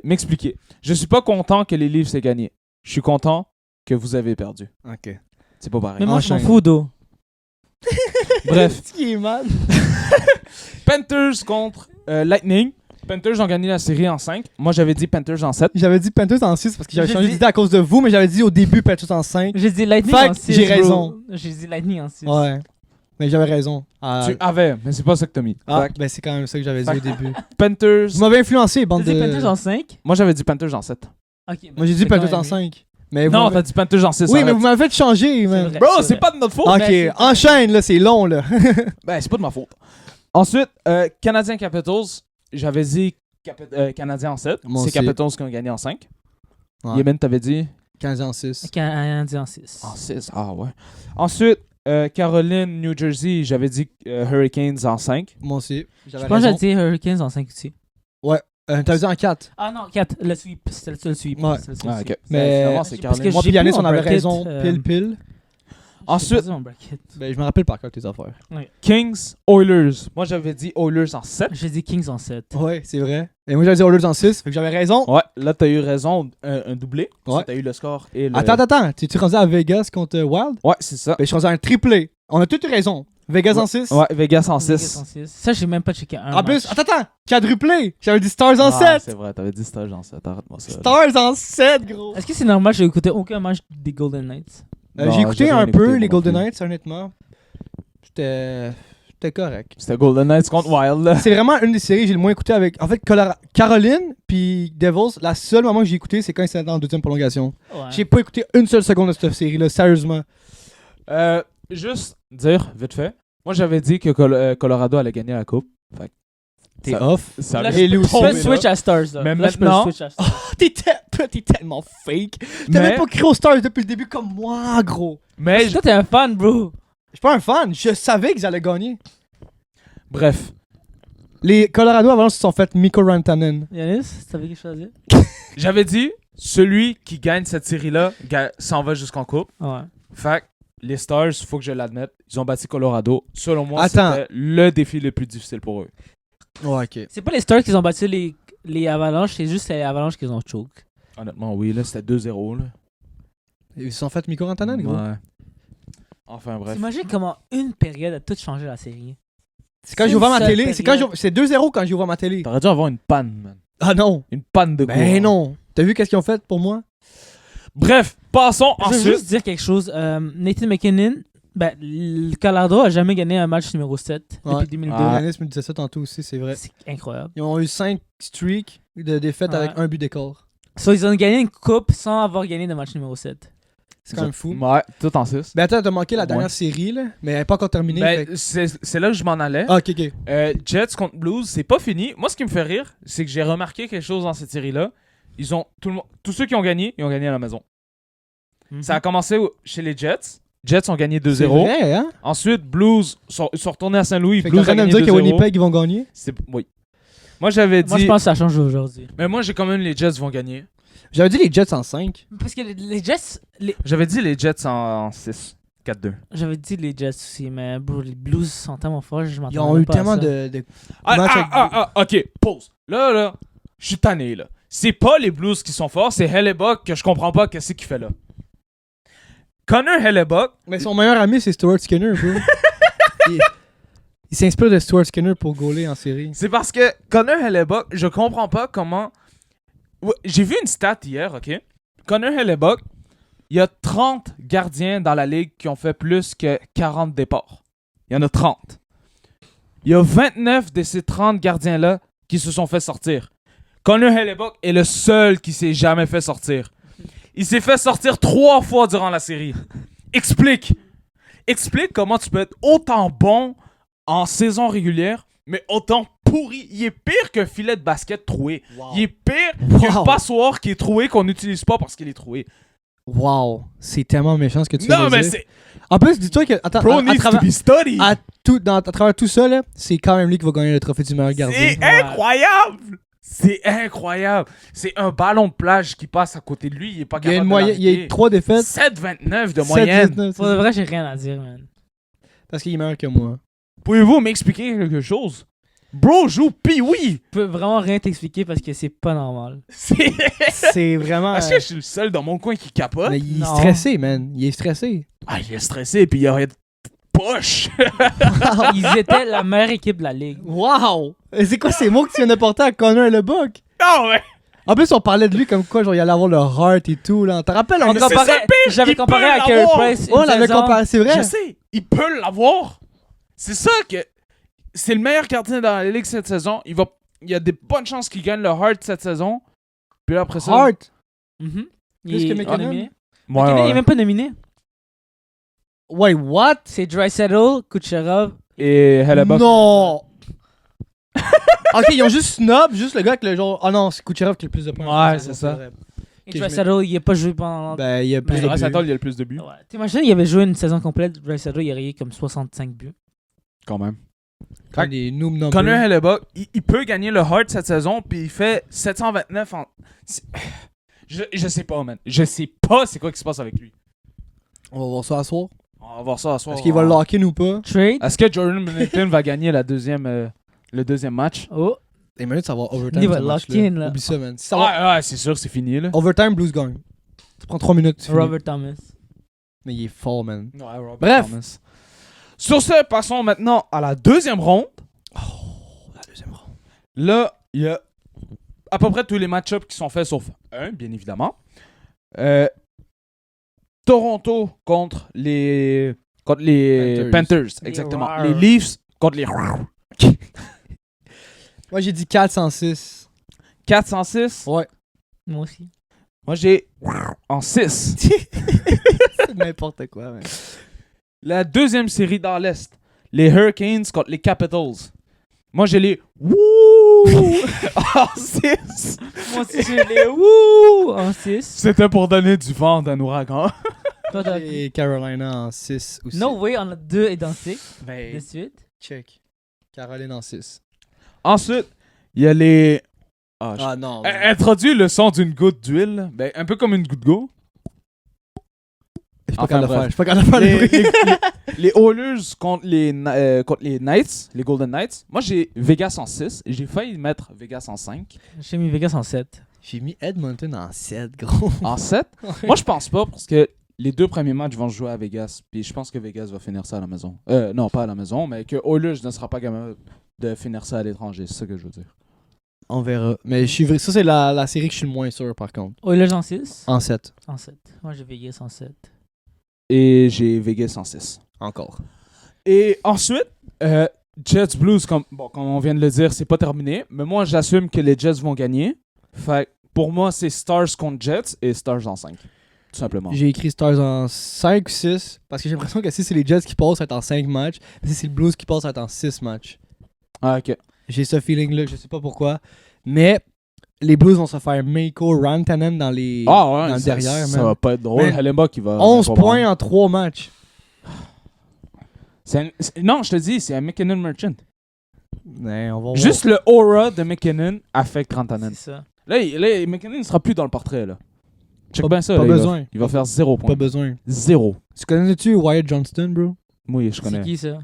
m'expliquer. Je suis pas content que les Leafs aient gagné. Je suis content que vous avez perdu. Ok. C'est pas pareil. Mais moi, je m'en Enchaîne. fous d'eau. Bref, Ce qui est mal. Panthers contre Lightning. Panthers ont gagné la série en 5. Moi, j'avais dit Panthers en 7. J'avais dit Panthers en 6 parce que j'avais J'ai changé dit- d'idée à cause de vous, mais j'avais dit au début Panthers en 5. J'ai dit Lightning Fait en que 6. j'ai raison. J'ai dit Lightning en 6. Ouais. Mais j'avais raison. Tu avais, mais c'est pas ça que t'as mis. Fait que Ben c'est quand même ça que j'avais dit Fait au début. Panthers. Vous m'avez influencé, bande T'as dit de... Panthers en 5? Moi, j'avais dit Panthers en 7. Ok. ben, Moi j'ai dit c'est quand Panthers en même 5. Mais Non, vous t'as dit Panthers en 6. Oui, mais vous m'avez fait changer, man. vrai. Bro, c'est pas de notre faute. Ok, Ben, c'est- enchaîne là, c'est long là. Ben, c'est pas de ma faute. Ensuite, Canadiens Capitals. J'avais dit Canadiens en 7. Moi C'est aussi. Capitals qui ont gagné en 5. Ouais. Yemen, t'avais dit 15 en 6. Canadien en 6. en 6. Ah ouais. Ensuite, Caroline, New Jersey. J'avais dit Hurricanes en 5. Moi aussi. Je J'avais pense que raison. j'ai dit Hurricanes en 5 aussi. T'avais dit en 4. Ah non, 4. Le sweep. C'était le sweep. Ouais. C'était le Ah, sweep. ok. Mais- Finalement, c'est parce que Caroline. Moi j'ai puis Yannis, plus on mon avait bracket, raison. Pile. Ensuite- J'ai pas dit mon bracket. Ben je me rappelle par cœur tes affaires. Kings, Oilers. Moi, j'avais dit Oilers en 7. J'ai dit Kings en 7. Ouais, c'est vrai. Et moi j'avais dit Oilers en 6, fait que j'avais raison. Ouais, là, t'as eu raison. Un doublé. Ouais. T'as eu le score et le... Attends. Tu rendu à Vegas contre Wild? Ouais, c'est ça. Ben je suis rendu à un triplé. On a toutes eu raison. Vegas en 6. Ouais, Vegas en Vegas 6. en 6. Ça, j'ai même pas checké un. En plus, match. attends. Quadruplé. J'avais dit Stars en 7. C'est vrai, t'avais dit Stars en 7. Arrête-moi ça. là. Stars en 7, gros. Est-ce que c'est normal que j'ai écouté aucun match des Golden Knights? Non, J'ai écouté j'ai un rien peu écouté, les moi non Golden plus. Knights, honnêtement. C'était correct. C'était Golden Knights contre Wild. là. C'est vraiment une des séries que j'ai le moins écouté avec. En fait, Caroline puis Devils, la seule moment que j'ai écouté, c'est quand ils étaient en deuxième prolongation. Ouais. J'ai pas écouté une seule seconde de cette série-là, sérieusement. Juste dire, vite fait. Moi, j'avais dit que Colorado allait gagner la coupe. T'es Ça- off. Ça Là, avait Et je lui peux aussi, je peux mais switch à Stars. Là. Mais Là, je peux maintenant- switch à Stars. T'es tellement fake. T'as Mais- même pas crié aux Stars depuis le début comme moi, gros. Mais, Toi, t'es un fan, bro. Je suis pas un fan, je savais qu'ils allaient gagner. bref. Les Colorado avant se sont fait Mikko Rantanen. Yanis, t'avais quelque chose à dire? J'avais dit, celui qui gagne cette série-là s'en va jusqu'en coupe. Ouais. Fait que les Stars, faut que je l'admette, ils ont battu Colorado. Selon moi, Attends. c'était le défi le plus difficile pour eux. Ouais, ok. C'est pas les Stars qui ont battu les Avalanches, c'est juste les Avalanches qui ont choke. Honnêtement, oui, là, c'était 2-0. Là. Ils se sont fait Mikko Rantanen, gros. Ouais. Enfin, bref. T'imagines comment une période a tout changé la série? C'est quand j'ai ouvert ma Seule télé. période. C'est 2-0 quand j'ai ouvert ma télé. T'aurais dû avoir une panne, man. Ah non. Une panne de courant. Ben non. T'as vu qu'est-ce qu'ils ont fait pour moi? Bref, passons Je veux ensuite. juste dire quelque chose. Nathan McKinnon, ben, le Colorado a jamais gagné un match numéro 7 Ouais. depuis 2002. Ah. Yanis me disait ça tantôt aussi, c'est vrai. C'est incroyable. Ils ont eu 5 streaks de défaites Ouais. avec un but d'écart. So, ils ont gagné une coupe sans avoir gagné de match numéro 7. C'est quand même fou. Ouais, tout en 6. Ben attends, t'as manqué la Ouais. dernière série, là, mais elle n'est pas encore terminée. fait que- Ben, c'est là que je m'en allais. Ah, ok. Jets contre Blues, c'est pas fini. Moi, ce qui me fait rire, c'est que j'ai remarqué quelque chose dans cette série-là. Ils ont tous ceux qui ont gagné, ils ont gagné à la maison. Ça a commencé chez les Jets. Jets ont gagné C'est 2-0. vrai, hein? Ensuite, Blues ils sont retournés à Saint-Louis. Fait que t'es en Blues train a de me gagné dire que 2-0. Winnipeg, ils vont gagner? Oui. Moi, j'avais Moi, je dit. pense que ça change aujourd'hui. Mais moi, j'ai quand même les Jets vont gagner. J'avais dit les Jets en 5. Parce que les Jets, J'avais dit les Jets en 6. 4-2. j'avais dit les Jets aussi, mais bro, les Blues sont tellement forts, je m'entendais Ils ont eu pas à tellement ça. de Ah, matchs avec- ok, pause. Là, je suis tanné, là. C'est pas les Blues qui sont forts, c'est Hellebuck que je comprends pas qu'est-ce qu'il fait là. Connor Hellebuck, Mais son meilleur ami, c'est Stuart Skinner, bro. il s'inspire de Stuart Skinner pour goaler en série. c'est parce que Connor Hellebuck, je comprends pas comment. Ouais, j'ai vu une stat hier, ok? Connor Hellebuck, il y a 30 gardiens dans la ligue qui ont fait plus que 40 départs. Il y en a 30. Il y a 29 de ces 30 gardiens-là qui se sont fait sortir. Connor Hellebuck est le seul qui s'est jamais fait sortir. Il s'est fait sortir 3 fois durant la série. Explique comment tu peux être autant bon en saison régulière, mais autant pourri. Il est pire qu'un filet de basket troué. Il est pire qu'une passoire qui est trouée qu'on n'utilise pas parce qu'il est troué. Wow, c'est tellement méchant ce que tu Non, veux mais dire. c'est... En plus, dis-toi que attends, Bro à needs travers, to be studied. à travers tout ça, là, c'est quand même lui qui va gagner le trophée du meilleur gardien. C'est incroyable! C'est incroyable! C'est un ballon de plage qui passe à côté de lui. Il est pas Il y a capable une de moyenne, il y a eu 3 défaites. 7,29 de moyenne. 7-19, Pour de vrai, j'ai rien à dire, man. parce qu'il est meilleur que moi. Pouvez-vous m'expliquer quelque chose? Bro joue pee-wee! Je peux vraiment rien t'expliquer parce que c'est pas normal. C'est vraiment. Est-ce que je suis le seul dans mon coin qui capote? Mais il est Non. stressé, man. Il est stressé. Ah, il est stressé puis il aurait pas push. Ils étaient la meilleure équipe de la ligue. Wow! Et c'est quoi ces mots que tu viens de porter à Connor et le Buck? Non, mais En plus, on parlait de lui comme quoi, genre, il allait avoir le heart et tout, là. T'en rappelles? On c'est ça comparait- le pire, J'avais il comparé peut à Carey l'avoir. Price. Oh, on une l'avait saison. comparé, c'est vrai? je sais, il peut l'avoir. C'est ça que c'est le meilleur gardien dans la ligue cette saison. Il y a des bonnes chances qu'il gagne le Hart cette saison. Puis là, après ça, Heart! Mhm. Plus Il que est McKinnon? nominé. Ouais, McKinnon, il ouais. est même pas nominé. Wait, what? C'est Draisaitl, Kucherov. Et Hellebuck. Non! Ok, ils ont juste snob, juste le gars avec le genre. Oh non, c'est Kucherov qui a le plus de points. Ouais, c'est ça. vrai. Et Ok, Draisaitl, il a pas joué pendant. Ben, il y a plus Mais de Draisaitl, buts. il y a le plus de buts. Ouais. T'imagines, il avait joué une saison complète. Draisaitl, il a rayé comme 65 buts. Quand même. Quand des noob numbers. Connor Hellebuck, il peut gagner le Hart cette saison, puis il fait 729 en. Je sais pas, man. Je sais pas c'est quoi qui se passe avec lui. On va voir ça à soir. On va voir ça à soir. Est-ce qu'il va le lock-in ou pas? Trade. Est-ce que Jordan Middleton va gagner le deuxième match? Oh. Les minutes, ça va overtime. Il va ce match-là. lock-in, là. Oublie ça, man. Si ça va- Ouais, c'est sûr, c'est fini, là. Overtime, Blues gagne. Ça prend 3 minutes. c'est fini. Robert Thomas. Mais il est fort, man. Ouais, Robert Bref. Thomas. Sur ce, passons maintenant à la deuxième ronde. La deuxième ronde. Là, il y a à peu près tous les match-ups qui sont faits, sauf un, bien évidemment. Toronto contre les Panthers. Panthers, Les exactement. Rawr. Les Leafs contre les Moi, j'ai dit 406. 406. Ouais. Moi aussi. Moi, j'ai en 6. C'est n'importe quoi, man. La deuxième série dans l'Est. Les Hurricanes contre les Capitals. Moi, j'ai les Wouh en 6. Moi aussi, j'ai les Wouh en 6. C'était pour donner du vent d'un ouragan. Toi, t'as Et Carolina en 6 aussi. No way, on a 2 identiques de Ben, suite. Check. Caroline en 6. ensuite, il y a les... Ah, Ah non. introduis le son d'une goutte d'huile. Ben, un peu comme une goutte d'eau. Je suis pas Enfin, capable de bref. faire. Je suis pas capable de faire le bruit. Les Oilers contre les Knights, les Golden Knights. Moi, j'ai Vegas en 6. J'ai failli mettre Vegas en 5. J'ai mis Vegas en 7. J'ai mis Edmonton en 7, gros. En 7? Moi, je pense pas parce que les 2 premiers matchs vont se jouer à Vegas. Puis je pense que Vegas va finir ça à la maison. Non, pas à la maison, mais que Oilers ne sera pas capable de finir ça à l'étranger. C'est ça que je veux dire. On verra. Mais je suis vrai. Ça, c'est la série que je suis le moins sûr, par contre. Oilers en 6. En 7. En 7. Moi, j'ai Vegas en 7. Et j'ai Vegas en 6. Encore. Et ensuite, Jets Blues, comme on vient de le dire, c'est pas terminé. Mais moi, j'assume que les Jets vont gagner. Fait que pour moi, c'est Stars contre Jets et Stars en 5. Tout simplement. J'ai écrit Stars en 5 ou 6. Parce que j'ai l'impression que si c'est les Jets qui passent, ça va être en 5 matchs. Mais si c'est le Blues qui passe, ça va être en 6 matchs. Ah, ok. J'ai ce feeling-là, je sais pas pourquoi. Mais les Blues vont se faire Meiko Rantanen dans les dans le derrière. ça man. va pas être drôle. Man, Hellebuck qui va. 11 va points prendre. en 3 matchs. Non, je te dis, c'est un McKinnon Merchant. Ouais, on va voir. Juste le aura de McKinnon affecte Rantanen. C'est ça. Là, McKinnon ne sera plus dans le portrait. Là. Check Pas- bien ça. pas là, besoin. Il va faire 0 Pas points. besoin. 0. Tu connais-tu Wyatt Johnston, bro? Oui, je C'est connais. qui ça?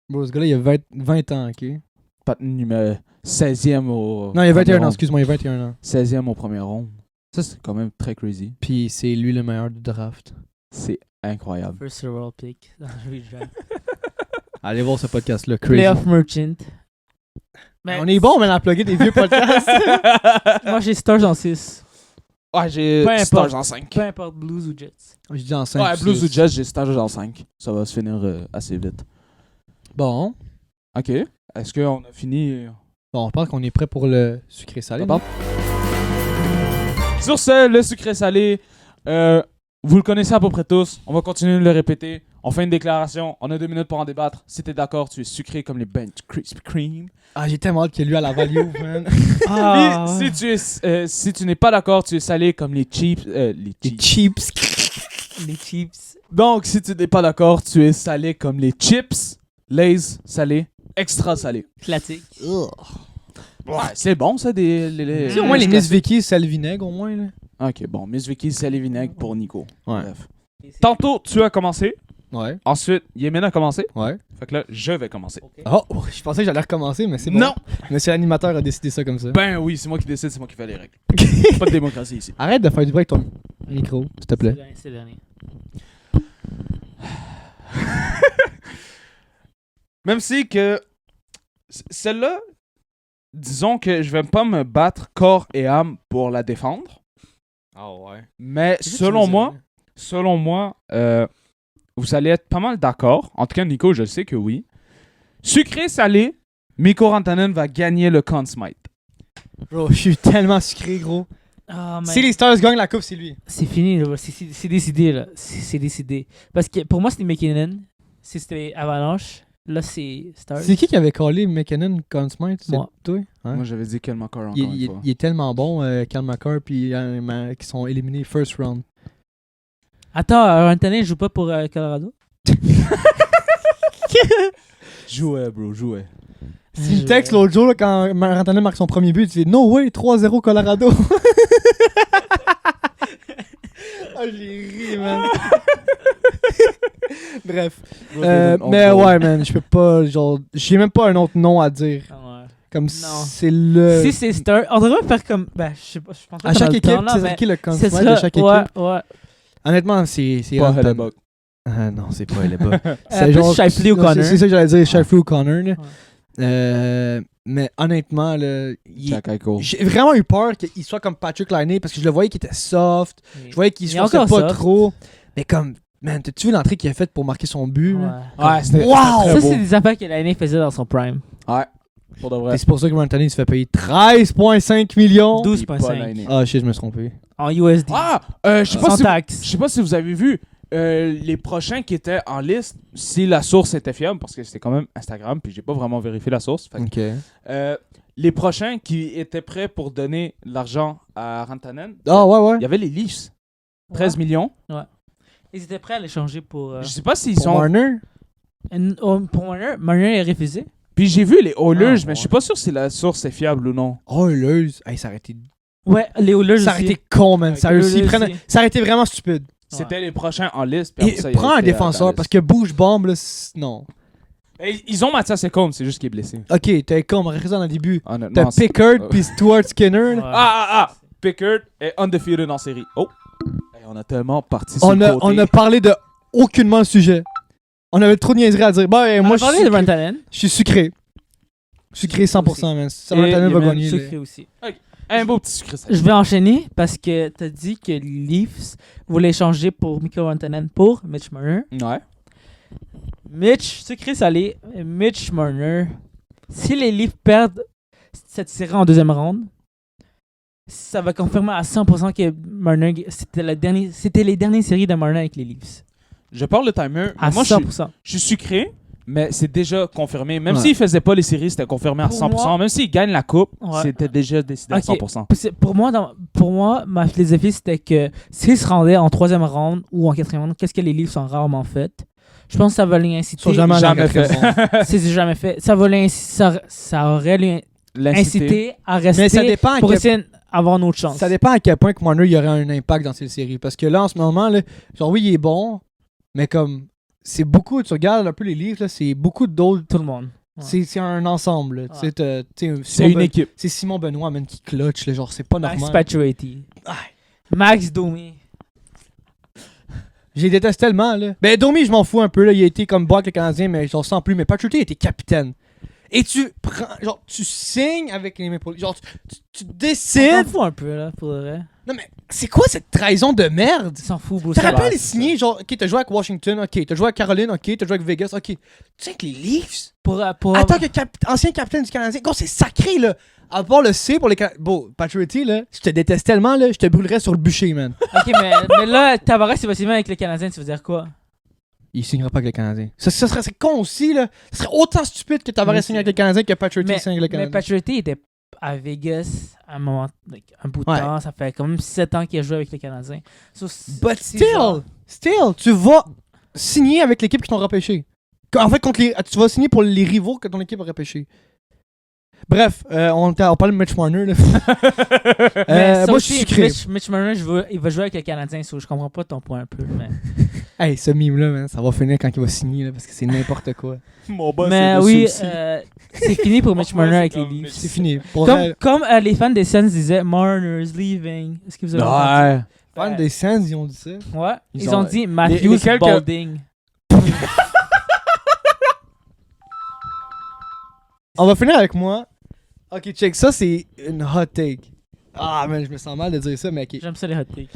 Bro, ce gars-là, il a 20 ans, ok? Pas numéro 16e au. Non, il a 21 premier ans, round. excuse-moi, il a 21 ans. 16e au premier round. Ça, c'est quand même très crazy. Puis c'est lui le meilleur du draft. C'est incroyable. First overall pick dans le redraft. Allez voir ce podcast-là, crazy. Playoff Merchant. Mais On est bon, mais à plugger des vieux podcasts. Moi, j'ai Stars en 6. Ouais, j'ai Peu importe. Stars en 5. Peu importe Blues ou Jets. Je dis en 5. Ouais, Blues ou Jets, j'ai Stars en 5. Ça va se finir assez vite. Bon. Ok. Est-ce qu'on a fini? Bon, je pense qu'on est prêt pour le sucré salé. Bon. Sur ce, le sucré salé, vous le connaissez à peu près tous. On va continuer de le répéter. On fait une déclaration. On a 2 minutes pour en débattre. Si t'es d'accord, tu es sucré comme les Bench Krispy Kreme. Ah, j'ai tellement hâte que lui à la value, man. Puis, si tu n'es pas d'accord, tu es salé comme les chips. Les Les chips. chips. Les Chiefs. Donc, si tu n'es pas d'accord, tu es salé comme les chips. Lay's salé. Extra salé. Classique. Ouais, c'est bon ça, des. Tu sais, au moins les Miss Vicky, sel vinaigre, au moins, là. Ok, bon. Miss Vicky, salé vinaigre pour Nico. Ouais. Bref. Tantôt, tu as commencé. Ouais. Ensuite, Yémen a commencé. Ouais. Fait que là, je vais commencer. Oh, je pensais que j'allais recommencer, mais c'est bon. Non! Monsieur l'animateur a décidé ça comme ça. Ben oui, c'est moi qui décide, c'est moi qui fais les règles. Pas de démocratie ici. Arrête de faire du bruit avec ton micro, s'il te plaît. C'est le dernier. Même si que celle-là, disons que je vais pas me battre corps et âme pour la défendre. Ah ouais. Mais selon moi, vous allez être pas mal d'accord. En tout cas, Nico, je sais que oui. Sucré-salé, Mikko Rantanen va gagner le Conn Smythe. Bro, je suis tellement sucré, gros. Ah, mais Si les Stars gagnent la coupe, c'est lui. c'est fini, là. C'est décidé, là. C'est décidé. Parce que pour moi, c'était McKinnon. Si c'était Avalanche, là, c'est Stars. C'est qui avait collé McKinnon Conn Smythe? C'est Moi. toi? Hein? Moi, j'avais dit Kel McCarr encore Il, une il- fois. il est tellement bon, Cal McCarr, puis qui sont éliminés first round. Attends, Rantanen joue pas pour Colorado? Jouais, bro, jouais. Si le texte l'autre jour, là, quand Rantanen marque son premier but, il dit No way, 3-0 Colorado. Ah, j'ai ri, man. Bref. Mais ouais, man, je peux pas, genre, j'ai même pas un autre nom à dire. Ah ouais. Comme Non. c'est le. Si c'est Stars, on devrait faire comme. Ben, je sais pas, je pense pas À qu'on a chaque le équipe, temps, là, c'est mais qui le c'est consumer ça. de chaque équipe? Ouais. Honnêtement, c'est Pas Rantanen. Hellebuck. Ah non, c'est pas Hellebuck. Plus Shifley ou non, Connor. C'est ça que j'allais dire, Shifley ou Connor. là. Ouais. Mais honnêtement, là, Jack Eichel. j'ai vraiment eu peur qu'il soit comme Patrick Laine parce que je le voyais qu'il était soft. Je voyais qu'il se Il est forçait encore pas soft. trop. Mais comme, man, t'as-tu vu l'entrée qu'il a faite pour marquer son but? là? Ouais, c'était Wow! très Ça, beau. c'est des affaires que l'année faisait dans son prime. Ouais, pour de Et vrai. c'est pour ça que Rantanen se fait payer 13,5 millions. 12,5 Liné. Ah, je me suis trompé. en USD. Ah, je sais pas sans si taxe. je sais pas si vous avez vu les prochains qui étaient en liste, si la source était fiable, parce que c'était quand même Instagram, puis j'ai pas vraiment vérifié la source. Fait que, Ok. les prochains qui étaient prêts pour donner l'argent à Rantanen, Ah, ouais. il y avait les Leafs. 13 millions. Ils étaient prêts à l'échanger pour. Je sais pas s'ils Pour sont. Marner? Pour Marner, Marner est refusé. Puis j'ai vu les Oilers, Ah, mais je suis pas sûr si la source est fiable ou non. Oh, Leuse. Hey, ça aurait été. Ouais, les Oilers Ça aurait été con, man. Ça Oilers aussi. aurait été vraiment stupide. C'était les prochains en liste. Puis Et après ça, il prends a un été à défenseur Dallas. parce que bouge bombe, là, non. Et ils ont Mathias Ekholm, c'est juste qu'il est blessé. Ok, t'as con, on va raison dans le début. Honnêtement. T'as Pickard puis Stuart Skinner. là. Ah! Pickard est undefeated en série. Oh! Hey, on a tellement parti sur On le a, côté. on a parlé de aucunement le sujet. On avait trop de niaiseries à dire. Bah, moi, On a parlé de Rantanen. je suis sucré. Sucré 100%, man. Ça, Et Rantanen il va est même gagner. là. Sucré aussi. Un beau petit sucré salé. Je vais enchaîner parce que t'as dit que les Leafs voulaient échanger pour Mikko Rantanen pour Mitch Marner. Ouais. Mitch, sucré salé, Mitch Marner. Si les Leafs perdent cette série en deuxième ronde, ça va confirmer à 100% que Marner, c'était les dernières séries de Marner avec les Leafs. Je parle le timer. À Moi, 100%. je suis sucré, mais c'est déjà confirmé. Même Ouais. s'il faisait pas les séries, c'était confirmé à Pour 100%. moi- Même s'il gagne la coupe, Ouais. c'était déjà décidé à Ok. 100%. Pour moi, ma philosophie, c'était que s'ils se rendaient en troisième round ou en quatrième round, qu'est-ce que les Leafs ont rarement fait? Je pense que ça va les inciter. Ils sont jamais allés en Jamais quatrième fait. ronde. C'est jamais fait. Ça va ça aurait les incité à rester Mais ça dépend, pour essayer d'avoir une autre chance. ça dépend à quel point que Marner il y aurait un impact dans cette série. Parce que là, en ce moment, là, genre oui, il est bon, mais comme c'est beaucoup, tu regardes un peu les livres, là, c'est beaucoup d'autres. Tout le monde. Ouais. C'est un ensemble. Là. Tu sais, C'est Simon une équipe. C'est Simon Benoît, man, qui clutch. Là, genre, c'est pas Max normal. Pacioretty. Ah. Max Domi. Je les déteste tellement, là. Ben, Domi, je m'en fous un peu, là. Il a été comme bon avec le Canadien, mais j'en sens plus. Mais Patrick était capitaine. Et tu prends, genre, tu signes avec les Maple Leafs. Genre, tu Il s'en décides. fout un peu, là, pour le vrai. Non, mais c'est quoi cette trahison de merde? Il s'en fout, Bruce. Ça Cabas. rappelle les signer, genre, ok, t'as joué avec Washington, ok, t'as joué avec Caroline, ok, t'as joué avec Vegas, ok. Tu sais, avec les Leafs, Pour en tant que ancien capitaine du Canadien, gros, c'est sacré, là. À part le C pour les Canadiens. Bon, Patrick, là, je te déteste tellement, là, je te brûlerais sur le bûcher, man. Ok, mais là, Tavares, il va signer avec le Canadien, tu veux dire quoi? Il signera pas avec le Canadien. Ça serait con aussi, là. Ce serait autant stupide que Tavares Mais signe avec le Canadien que Patrick Mais, signe avec le mais Canadien. Pacioretty était à Vegas à un bout de Ouais. temps. Ça fait quand même 7 ans qu'il a joué avec le Canadien. So, But c'est still, genre- tu vas signer avec l'équipe qui t'ont repêché. En fait, tu vas signer pour les rivaux que ton équipe a repêché. Bref, on parle de Mitch Marner. Là. Mais ça moi, je suis aussi, sucré. Mitch Marner, il va jouer avec le Canadien, so je comprends pas ton point un peu. Mais, Hey, ce mime-là, man, ça va finir quand il va signer, là, parce que c'est n'importe quoi. Mon boss mais est oui, dessus aussi. c'est fini pour Mitch Marner avec les comme Leafs. C'est fini. Pour Comme les fans des Suns disaient, Marner's leaving. Est-ce que vous avez entendu? Ouais. fans des Sens, ils ont dit ça. Ouais. Ils ont- ont dit Matthews les quelques- Balding. On va finir avec moi. Ok, check. Ça, c'est une hot take. Ah, man, je me sens mal de dire ça, mais ok. J'aime ça les hot takes.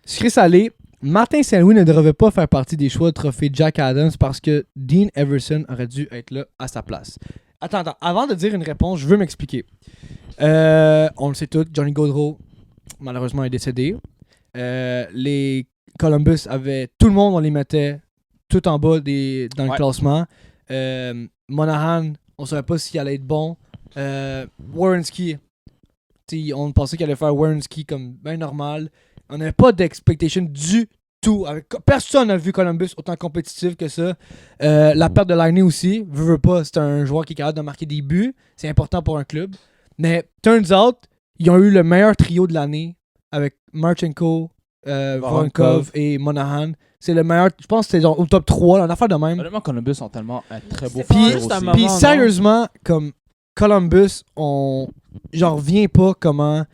Sucré salé. Martin Saint-Louis ne devrait pas faire partie des choix de trophée Jack Adams parce que Dean Everson aurait dû être là à sa place. Attends. Avant de dire une réponse, je veux m'expliquer. On le sait tous, Johnny Gaudreau, malheureusement, est décédé. Les Columbus avaient... Tout le monde, on les mettait tout en bas dans le classement. Monahan, on savait pas s'il allait être bon. Werenski, on pensait qu'il allait faire Werenski comme bien normal. On n'avait pas d'expectation du tout. Personne n'a vu Columbus autant compétitif que ça. La perte de Laine aussi, veut pas, c'est un joueur qui est capable de marquer des buts. C'est important pour un club. Mais turns out, ils ont eu le meilleur trio de l'année avec Marchenko, Voronkov et Monahan. C'est le meilleur, je pense que c'était au top 3, là, en affaire de même. Honnêtement, Columbus ont tellement un très beau Puis- futur juste un aussi. moment. Puis non? sérieusement, comme Columbus, j'en reviens pas comment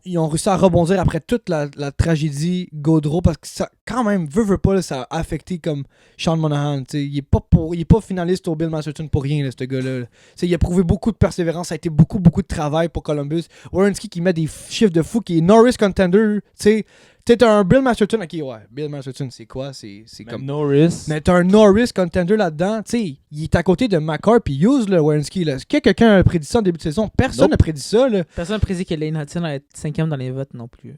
ils ont réussi à rebondir après toute la tragédie Gaudreau parce que ça, quand même, veut pas, là, ça a affecté comme Sean Monahan. Il est pas finaliste au Bill Masterton pour rien, là, ce gars-là. Il a prouvé beaucoup de persévérance, ça a été beaucoup de travail pour Columbus. Werenski qui met des chiffres de fou, qui est Norris contender. T'es un Bill Masterton, ok, ouais, Bill Masterton, c'est quoi? C'est comme. Norris. Mais t'as un Norris contender là-dedans, tu sais, il est à côté de McCarr puis Hughes, là, Werenski, là. Est-ce que quelqu'un a prédit ça en début de saison? Personne n'a prédit ça, là. Personne n'a prédit que Lane Hudson allait être 5e dans les votes non plus.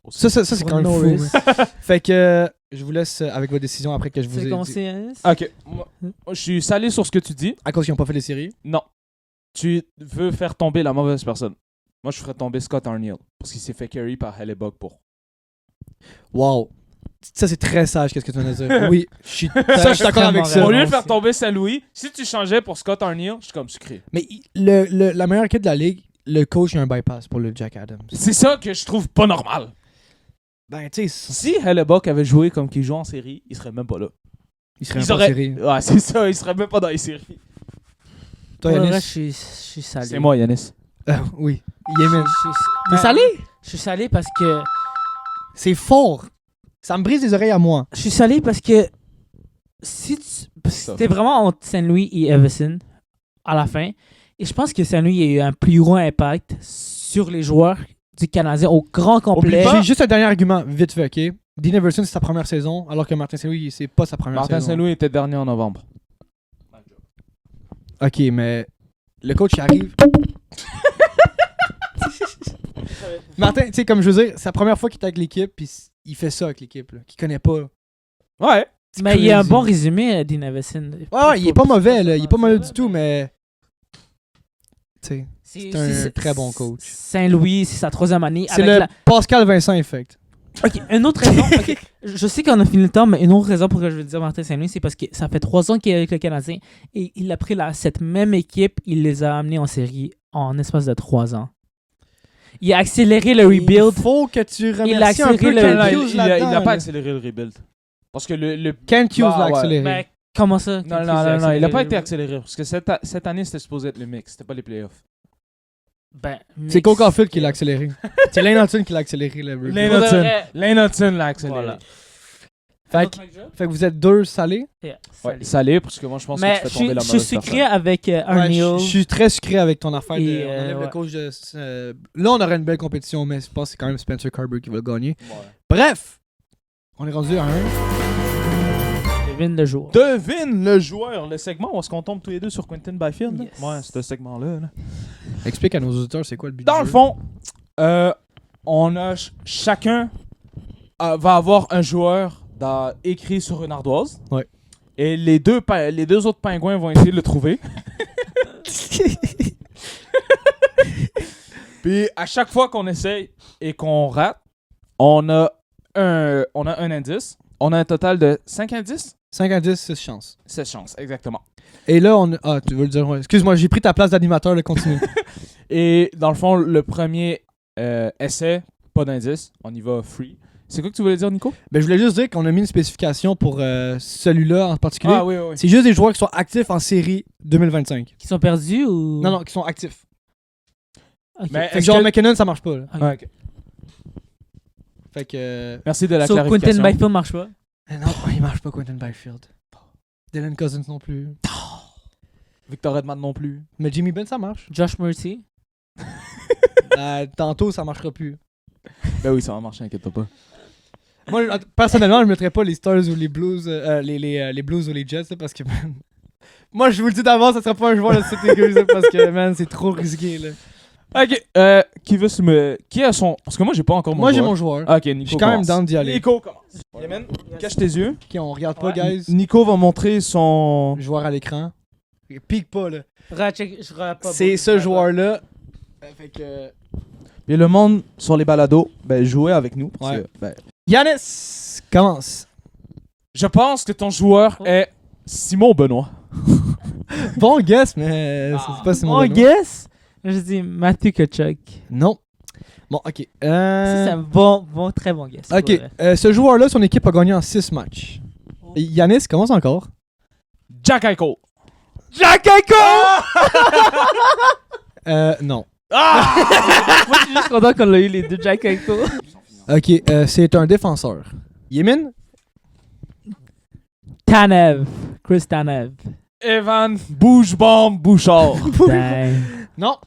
Ça c'est Pour quand même Norris. fou. hein. Fait que je vous laisse avec vos décisions après que je vous C'est ai qu'on dit. sait, hein? Ok, moi, je suis salé sur ce que tu dis. À cause qu'ils n'ont pas fait les séries. Non. Tu veux faire tomber la mauvaise personne. Moi, je ferais tomber Scott Arniel. Parce qu'il s'est fait carry par Hellebuck pour. Wow. Ça c'est très sage, qu'est-ce que tu viens de dire. Oui, je suis Ça, d'accord avec ça. Au lieu de aussi. faire tomber Saint-Louis, si tu changeais pour Scott Arniel, je suis comme sucré. Mais la meilleure équipe de la ligue, le coach a un bypass pour le Jack Adams. C'est ça que je trouve pas normal. Ben, tu sais, Si Hellebuck avait joué comme qu'il joue en série, il serait même pas là. il serait Ils un peu auraient- série. Ouais, c'est ça, il serait même pas dans les séries. Toi, Pour le Yanis? reste, je suis salé. C'est moi, Yanis. Oui. Yemen. T'es Ben, salé? Je suis salé parce que... C'est fort. Ça me brise les oreilles à moi. Je suis salé parce que... Si tu... parce que Ça. c'était vraiment entre Saint-Louis et Everson à la fin. Et je pense que Saint-Louis a eu un plus gros impact sur les joueurs du Canadien au grand complet. J'ai juste un dernier argument, vite fait, ok? Dean Everson, c'est sa première saison, alors que Martin Saint-Louis, c'est pas sa première Martin saison. Saint-Louis était dernier en novembre. Ok, mais le coach il arrive. Martin, tu sais, comme je veux dire, c'est la première fois qu'il est avec l'équipe, puis il fait ça avec l'équipe, là, qu'il connaît pas. Ouais. Mais il y a un crazy. bon résumé, Dean Everson. Ouais, il est pas mauvais, là. Il est pas mauvais du tout, mais. Tu sais, c'est un très bon coach. Saint-Louis, c'est sa 3e année. C'est avec le Pascal Vincent effect. Ok, une autre raison. Ok, je sais qu'on a fini le temps, mais une autre raison pour laquelle je veux dire Martin Saint-Louis, c'est parce que ça fait 3 ans qu'il est avec le Canadien et il a pris cette même équipe, il les a amenés en série en espace de 3 ans. Il a accéléré le rebuild. Il faut que tu Il a remercies un peu accéléré Ken le- Hughes il a là-dedans, pas là. accéléré le rebuild. Parce que le Ken Hughes Bah, l'a ouais. accéléré. Ben, comment ça? Non, il a pas été accéléré. Parce que cette année, c'était supposé être le mix. C'était pas les playoffs. Ben, C'est Cole Caulfield qui l'a accéléré. C'est Lane Hudson qui l'a accéléré, le rebuild. Lane Pour de Hudson. vrai. Lane Hudson l'a accéléré. Voilà. Fait que vous êtes deux salés. Yeah, Ouais, salut. salé, parce que moi, je pense Mais que tu je fais tomber suis la je mauvaise suis personne. sucré avec Ouais, Arniel. je suis très sucré avec ton affaire. Et, On enlève le ouais. coach de. Là, on aurait une belle compétition, mais je pense que c'est quand même Spencer Carber qui va le gagner. Ouais. Bref, on est rendu à un. Devine le jour. Devine le joueur, le segment où est-ce qu'on tombe tous les deux sur Quentin Byfield. Yes. Ouais, ce segment-là. Là. Explique à nos auditeurs c'est quoi le but Dans du le jeu. fond, on a chacun va avoir un joueur écrit sur une ardoise. Ouais. Et les deux autres pingouins vont essayer de le trouver. Puis à chaque fois qu'on essaye et qu'on rate, on a un indice. On a un total de 5 indices. 5 à 10, 6 chances. 16 chances, exactement. Et là, on. Ah, tu veux le dire, ouais. Excuse-moi, j'ai pris ta place d'animateur, le continue. Et dans le fond, le premier essai, pas d'indice. On y va free. C'est quoi que tu voulais dire, Nico? Ben, je voulais juste dire qu'on a mis une spécification pour celui-là en particulier. Ah oui, oui. C'est juste des joueurs qui sont actifs en série 2025. Qui sont perdus ou. Non, non, qui sont actifs. Ok. Mais Fait que est-ce genre que- McKinnon, ça marche pas. Là. Ok. Ouais, ok. Fait que. Merci de la So, clarification. Quentin Byfield marche pas. Non, il marche pas Quentin Byfield. Dylan Cousins non plus. Victor Edman non plus. Mais Jimmy Ben, ça marche. Josh Murphy. Tantôt, ça marchera plus. Ben oui, ça va marcher, inquiète pas. Moi, personnellement, je mettrais pas les Stars ou les Blues, les Blues ou les Jets, là, parce que, man, moi, je vous le dis d'avance, ça sera pas un joueur de City Eagles, là, parce que, man, c'est trop risqué, là. Ok, qui veut se me. Qui a son. Parce que moi, j'ai pas encore mon Moi, j'ai joueur. mon joueur. Ah, ok, Nico. Je suis quand même commence. down d'y aller. Nico commence. Yemen, cache tes yeux. Ok, on regarde pas, guys. Nico va montrer son. Joueur à l'écran. Pique pas, là. Je regarde pas. C'est ce joueur-là. Fait que. Et le monde sur les balados, ben, jouez avec nous. Parce Ouais. que, ben, Yannis, commence. je pense que ton joueur est Simon Benoît. Bon guess, mais c'est pas Simon Mon Benoît. guess, je dis Matthew Tkachuk. Non. Bon, ok. Ça, c'est un très bon guess. pour Ok. vrai. Ce joueur-là, son équipe a gagné en 6 matchs. Yannis, commence encore. Jack Eichel. Jack Eichel! Non. Moi, je suis juste content qu'on l'a eu les deux Jack Eichel. Ok, c'est un défenseur. Yemin? Tanev. Chris Tanev. Evan Bouche-Bombe Bouchard. Dang. Non.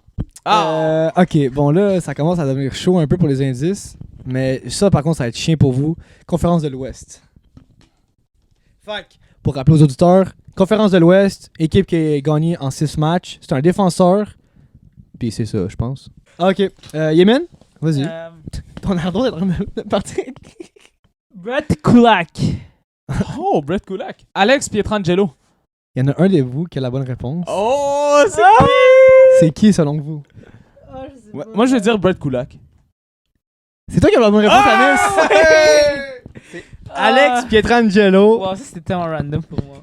Ok, bon là, ça commence à devenir chaud un peu pour les indices. Mais ça, par contre, ça va être chien pour vous. Conférence de l'Ouest. Fac. Pour rappeler aux auditeurs, Conférence de l'Ouest, équipe qui a gagné en 6 matchs. C'est un défenseur. Puis c'est ça, je pense. Ok. Yemen? Vas-y. Ton air d'être en train de partir. Brett Kulak. Oh, Brett Kulak. Alex Pietrangelo. Il y en a un de vous qui a la bonne réponse. Oh, c'est C'est qui selon vous? Ouais, moi, je vais dire Brett Kulak. C'est toi qui as la bonne réponse, Anis! Alex Pietrangelo. Wow, ça c'était tellement random pour moi.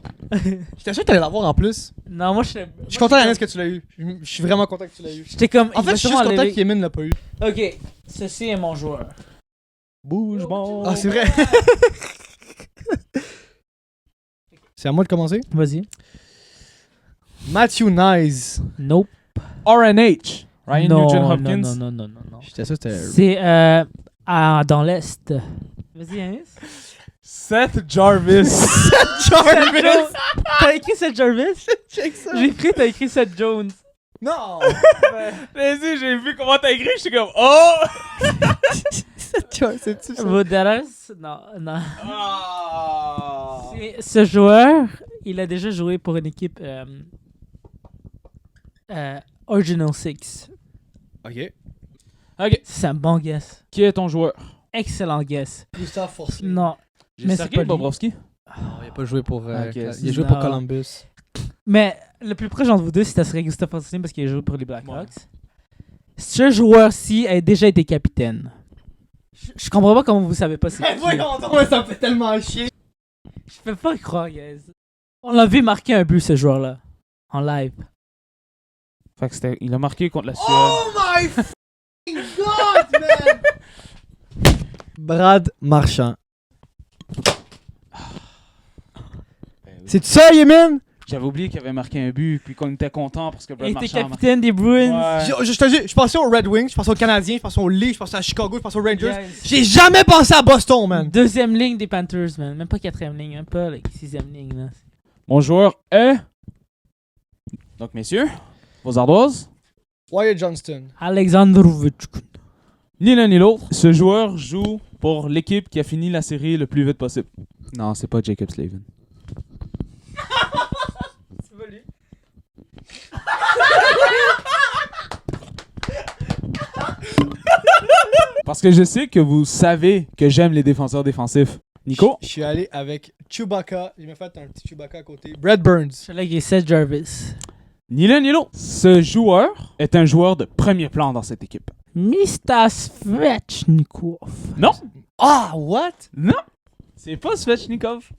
J'étais sûr que t'allais l'avoir en plus. Non, moi je Je suis content, Anis, que tu l'as eu. Je suis vraiment content que tu l'as eu. J'étais comme. En fait, je suis juste content que Yemin l'a pas eu. Ok, ceci est mon joueur. Bouge-Bombe. Ah, c'est vrai. C'est à moi de commencer. Vas-y. Matthew Nyes. Nope. RNH. Ryan non, Nugent Hopkins. non. J'étais sûr que c'était. C'est dans l'Est. Vas-y, Anis. Seth Jarvis. Jarvis! T'as écrit Seth Jarvis? Check ça. J'ai écrit, t'as écrit Seth Jones. Non. Vas-y, j'ai vu comment t'as écrit, j'étais comme oh! C'est-tu ça? Vodaras? Non. Ah. Ce joueur, il a déjà joué pour une équipe Original Six. Ok. Ok. C'est un bon guess. Qui est ton joueur? Excellent guess. Gustave Forsley. Non. J'ai Mais Sergei c'est pas lui. Bobrovski. Non, il a pas joué pour. Ok, il a c'est- joué pour non. Columbus. Mais le plus proche entre vous deux, ça serait Gustave Forsley parce qu'il a joué pour les Blackhawks. Ce joueur-ci a déjà été capitaine. Je comprends pas comment vous savez pas c'est qui. Voyons donc, ça me fait tellement chier. Je peux pas y croire, guys. On l'a vu marquer un but, ce joueur-là. En live. Fait que c'était, il a marqué contre la Suède. Oh my fucking god, man! Brad Marchand. C'est ça, Yemin? J'avais oublié qu'il avait marqué un but, puis qu'on était content parce que Brad Il était Marchand a marqué. capitaine des Bruins. Ouais. Je te dis, je pensais aux Red Wings, je pensais aux Canadiens, je pensais aux Leafs, je pensais à Chicago, je pensais aux Rangers. Guys. J'ai jamais pensé à Boston, man. Deuxième ligne des Panthers, man. Même pas quatrième ligne, même pas la sixième ligne. Là. Mon joueur est. Donc, messieurs, vos ardoises. Wyatt Johnston. Alexandre Ovechkin. Ni l'un ni l'autre. Ce joueur joue pour l'équipe qui a fini la série le plus vite possible. Non, c'est pas Jacob Slavin. C'est pas lui. Parce que je sais que vous savez que j'aime les défenseurs défensifs. Nico? Je suis allé avec Chewbacca. Il m'a fait un petit Chewbacca à côté. Brad Burns. Je suis allé avec Seth Jarvis. Ni l'un ni l'autre. Ce joueur est un joueur de premier plan dans cette équipe. Mistas Svechnikov. Non? Ah, what? Non! C'est pas Svechnikov.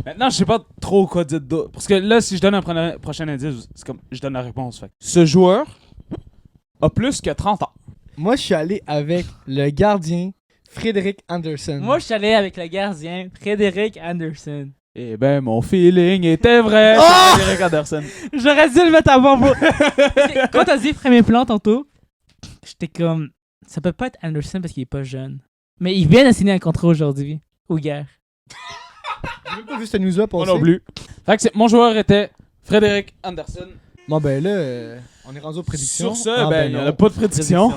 Maintenant, je sais pas trop quoi dire d'autre. Parce que là, si je donne un prochain indice, c'est comme je donne la réponse. Fait. Ce joueur a plus que 30 ans. Moi, je suis allé avec le gardien Frédéric Anderson. Moi, je suis allé avec le gardien Frédéric Anderson. Eh ben, mon feeling était vrai. Oh! C'est Frédéric Anderson. J'aurais dû le mettre avant vous. Quand t'as dit premier plan tantôt, j'étais comme. Ça peut pas être Anderson parce qu'il est pas jeune. Mais il vient de signer un contrat aujourd'hui. Ou hier. J'ai même pas vu cette news-là Moi passer. non plus. Fait que mon joueur était Frédéric Anderson. Bon, ben là, on est rendu aux prédictions. Sur ce, Ah, il n'y en non. a pas de prédiction.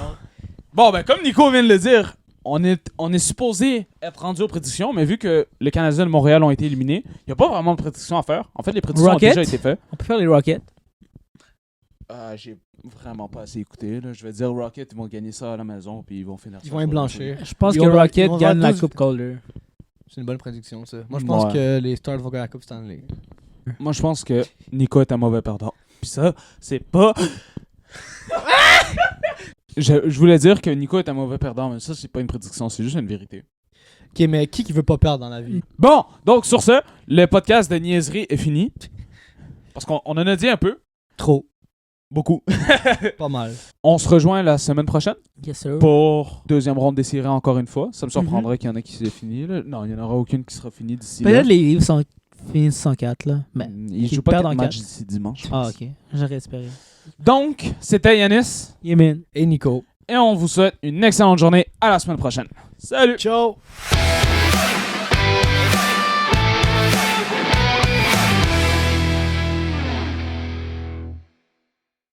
Bon, ben comme Nico vient de le dire, on est supposé être rendu aux prédictions, mais vu que les Canadiens de Montréal ont été éliminés, il n'y a pas vraiment de prédictions à faire. En fait, les prédictions Rocket? ont déjà été faites. On peut faire les Rockets. J'ai vraiment pas assez écouté. Là. Je vais dire Rocket, ils vont gagner ça à la maison, puis ils vont finir Ils ça vont sur blanchir. Je pense Ils que vont- ils Rocket vont gagne faire la 12 Coupe Calder. C'est une bonne prédiction, ça. Moi, je pense Ouais. que les Stars vont gagner la Coupe Stanley. Moi, je pense que Nico est un mauvais perdant. Puis ça, c'est pas... je voulais dire que Nico est un mauvais perdant, mais ça, c'est pas une prédiction, c'est juste une vérité. Ok, mais qui veut pas perdre dans la vie? Bon, donc sur ce, le podcast de niaiserie est fini. Parce qu'on en a dit un peu. Trop. Beaucoup. Pas mal. On se rejoint la semaine prochaine Yes, sir. pour deuxième ronde des séries encore une fois. Ça me Mhm. surprendrait qu'il y en ait qui s'est fini. Là. Non, il n'y en aura aucune qui sera finie d'ici là. Peut-être les livres sont finis 104, là. Mais, Ils qu'ils jouent pas perdent 4 en matchs quatre. d'ici dimanche. je ah, pense. ok. J'aurais espéré. Donc, c'était Yanis. Yeah, man. Et Nico. Et on vous souhaite une excellente journée. À la semaine prochaine. Salut! Ciao!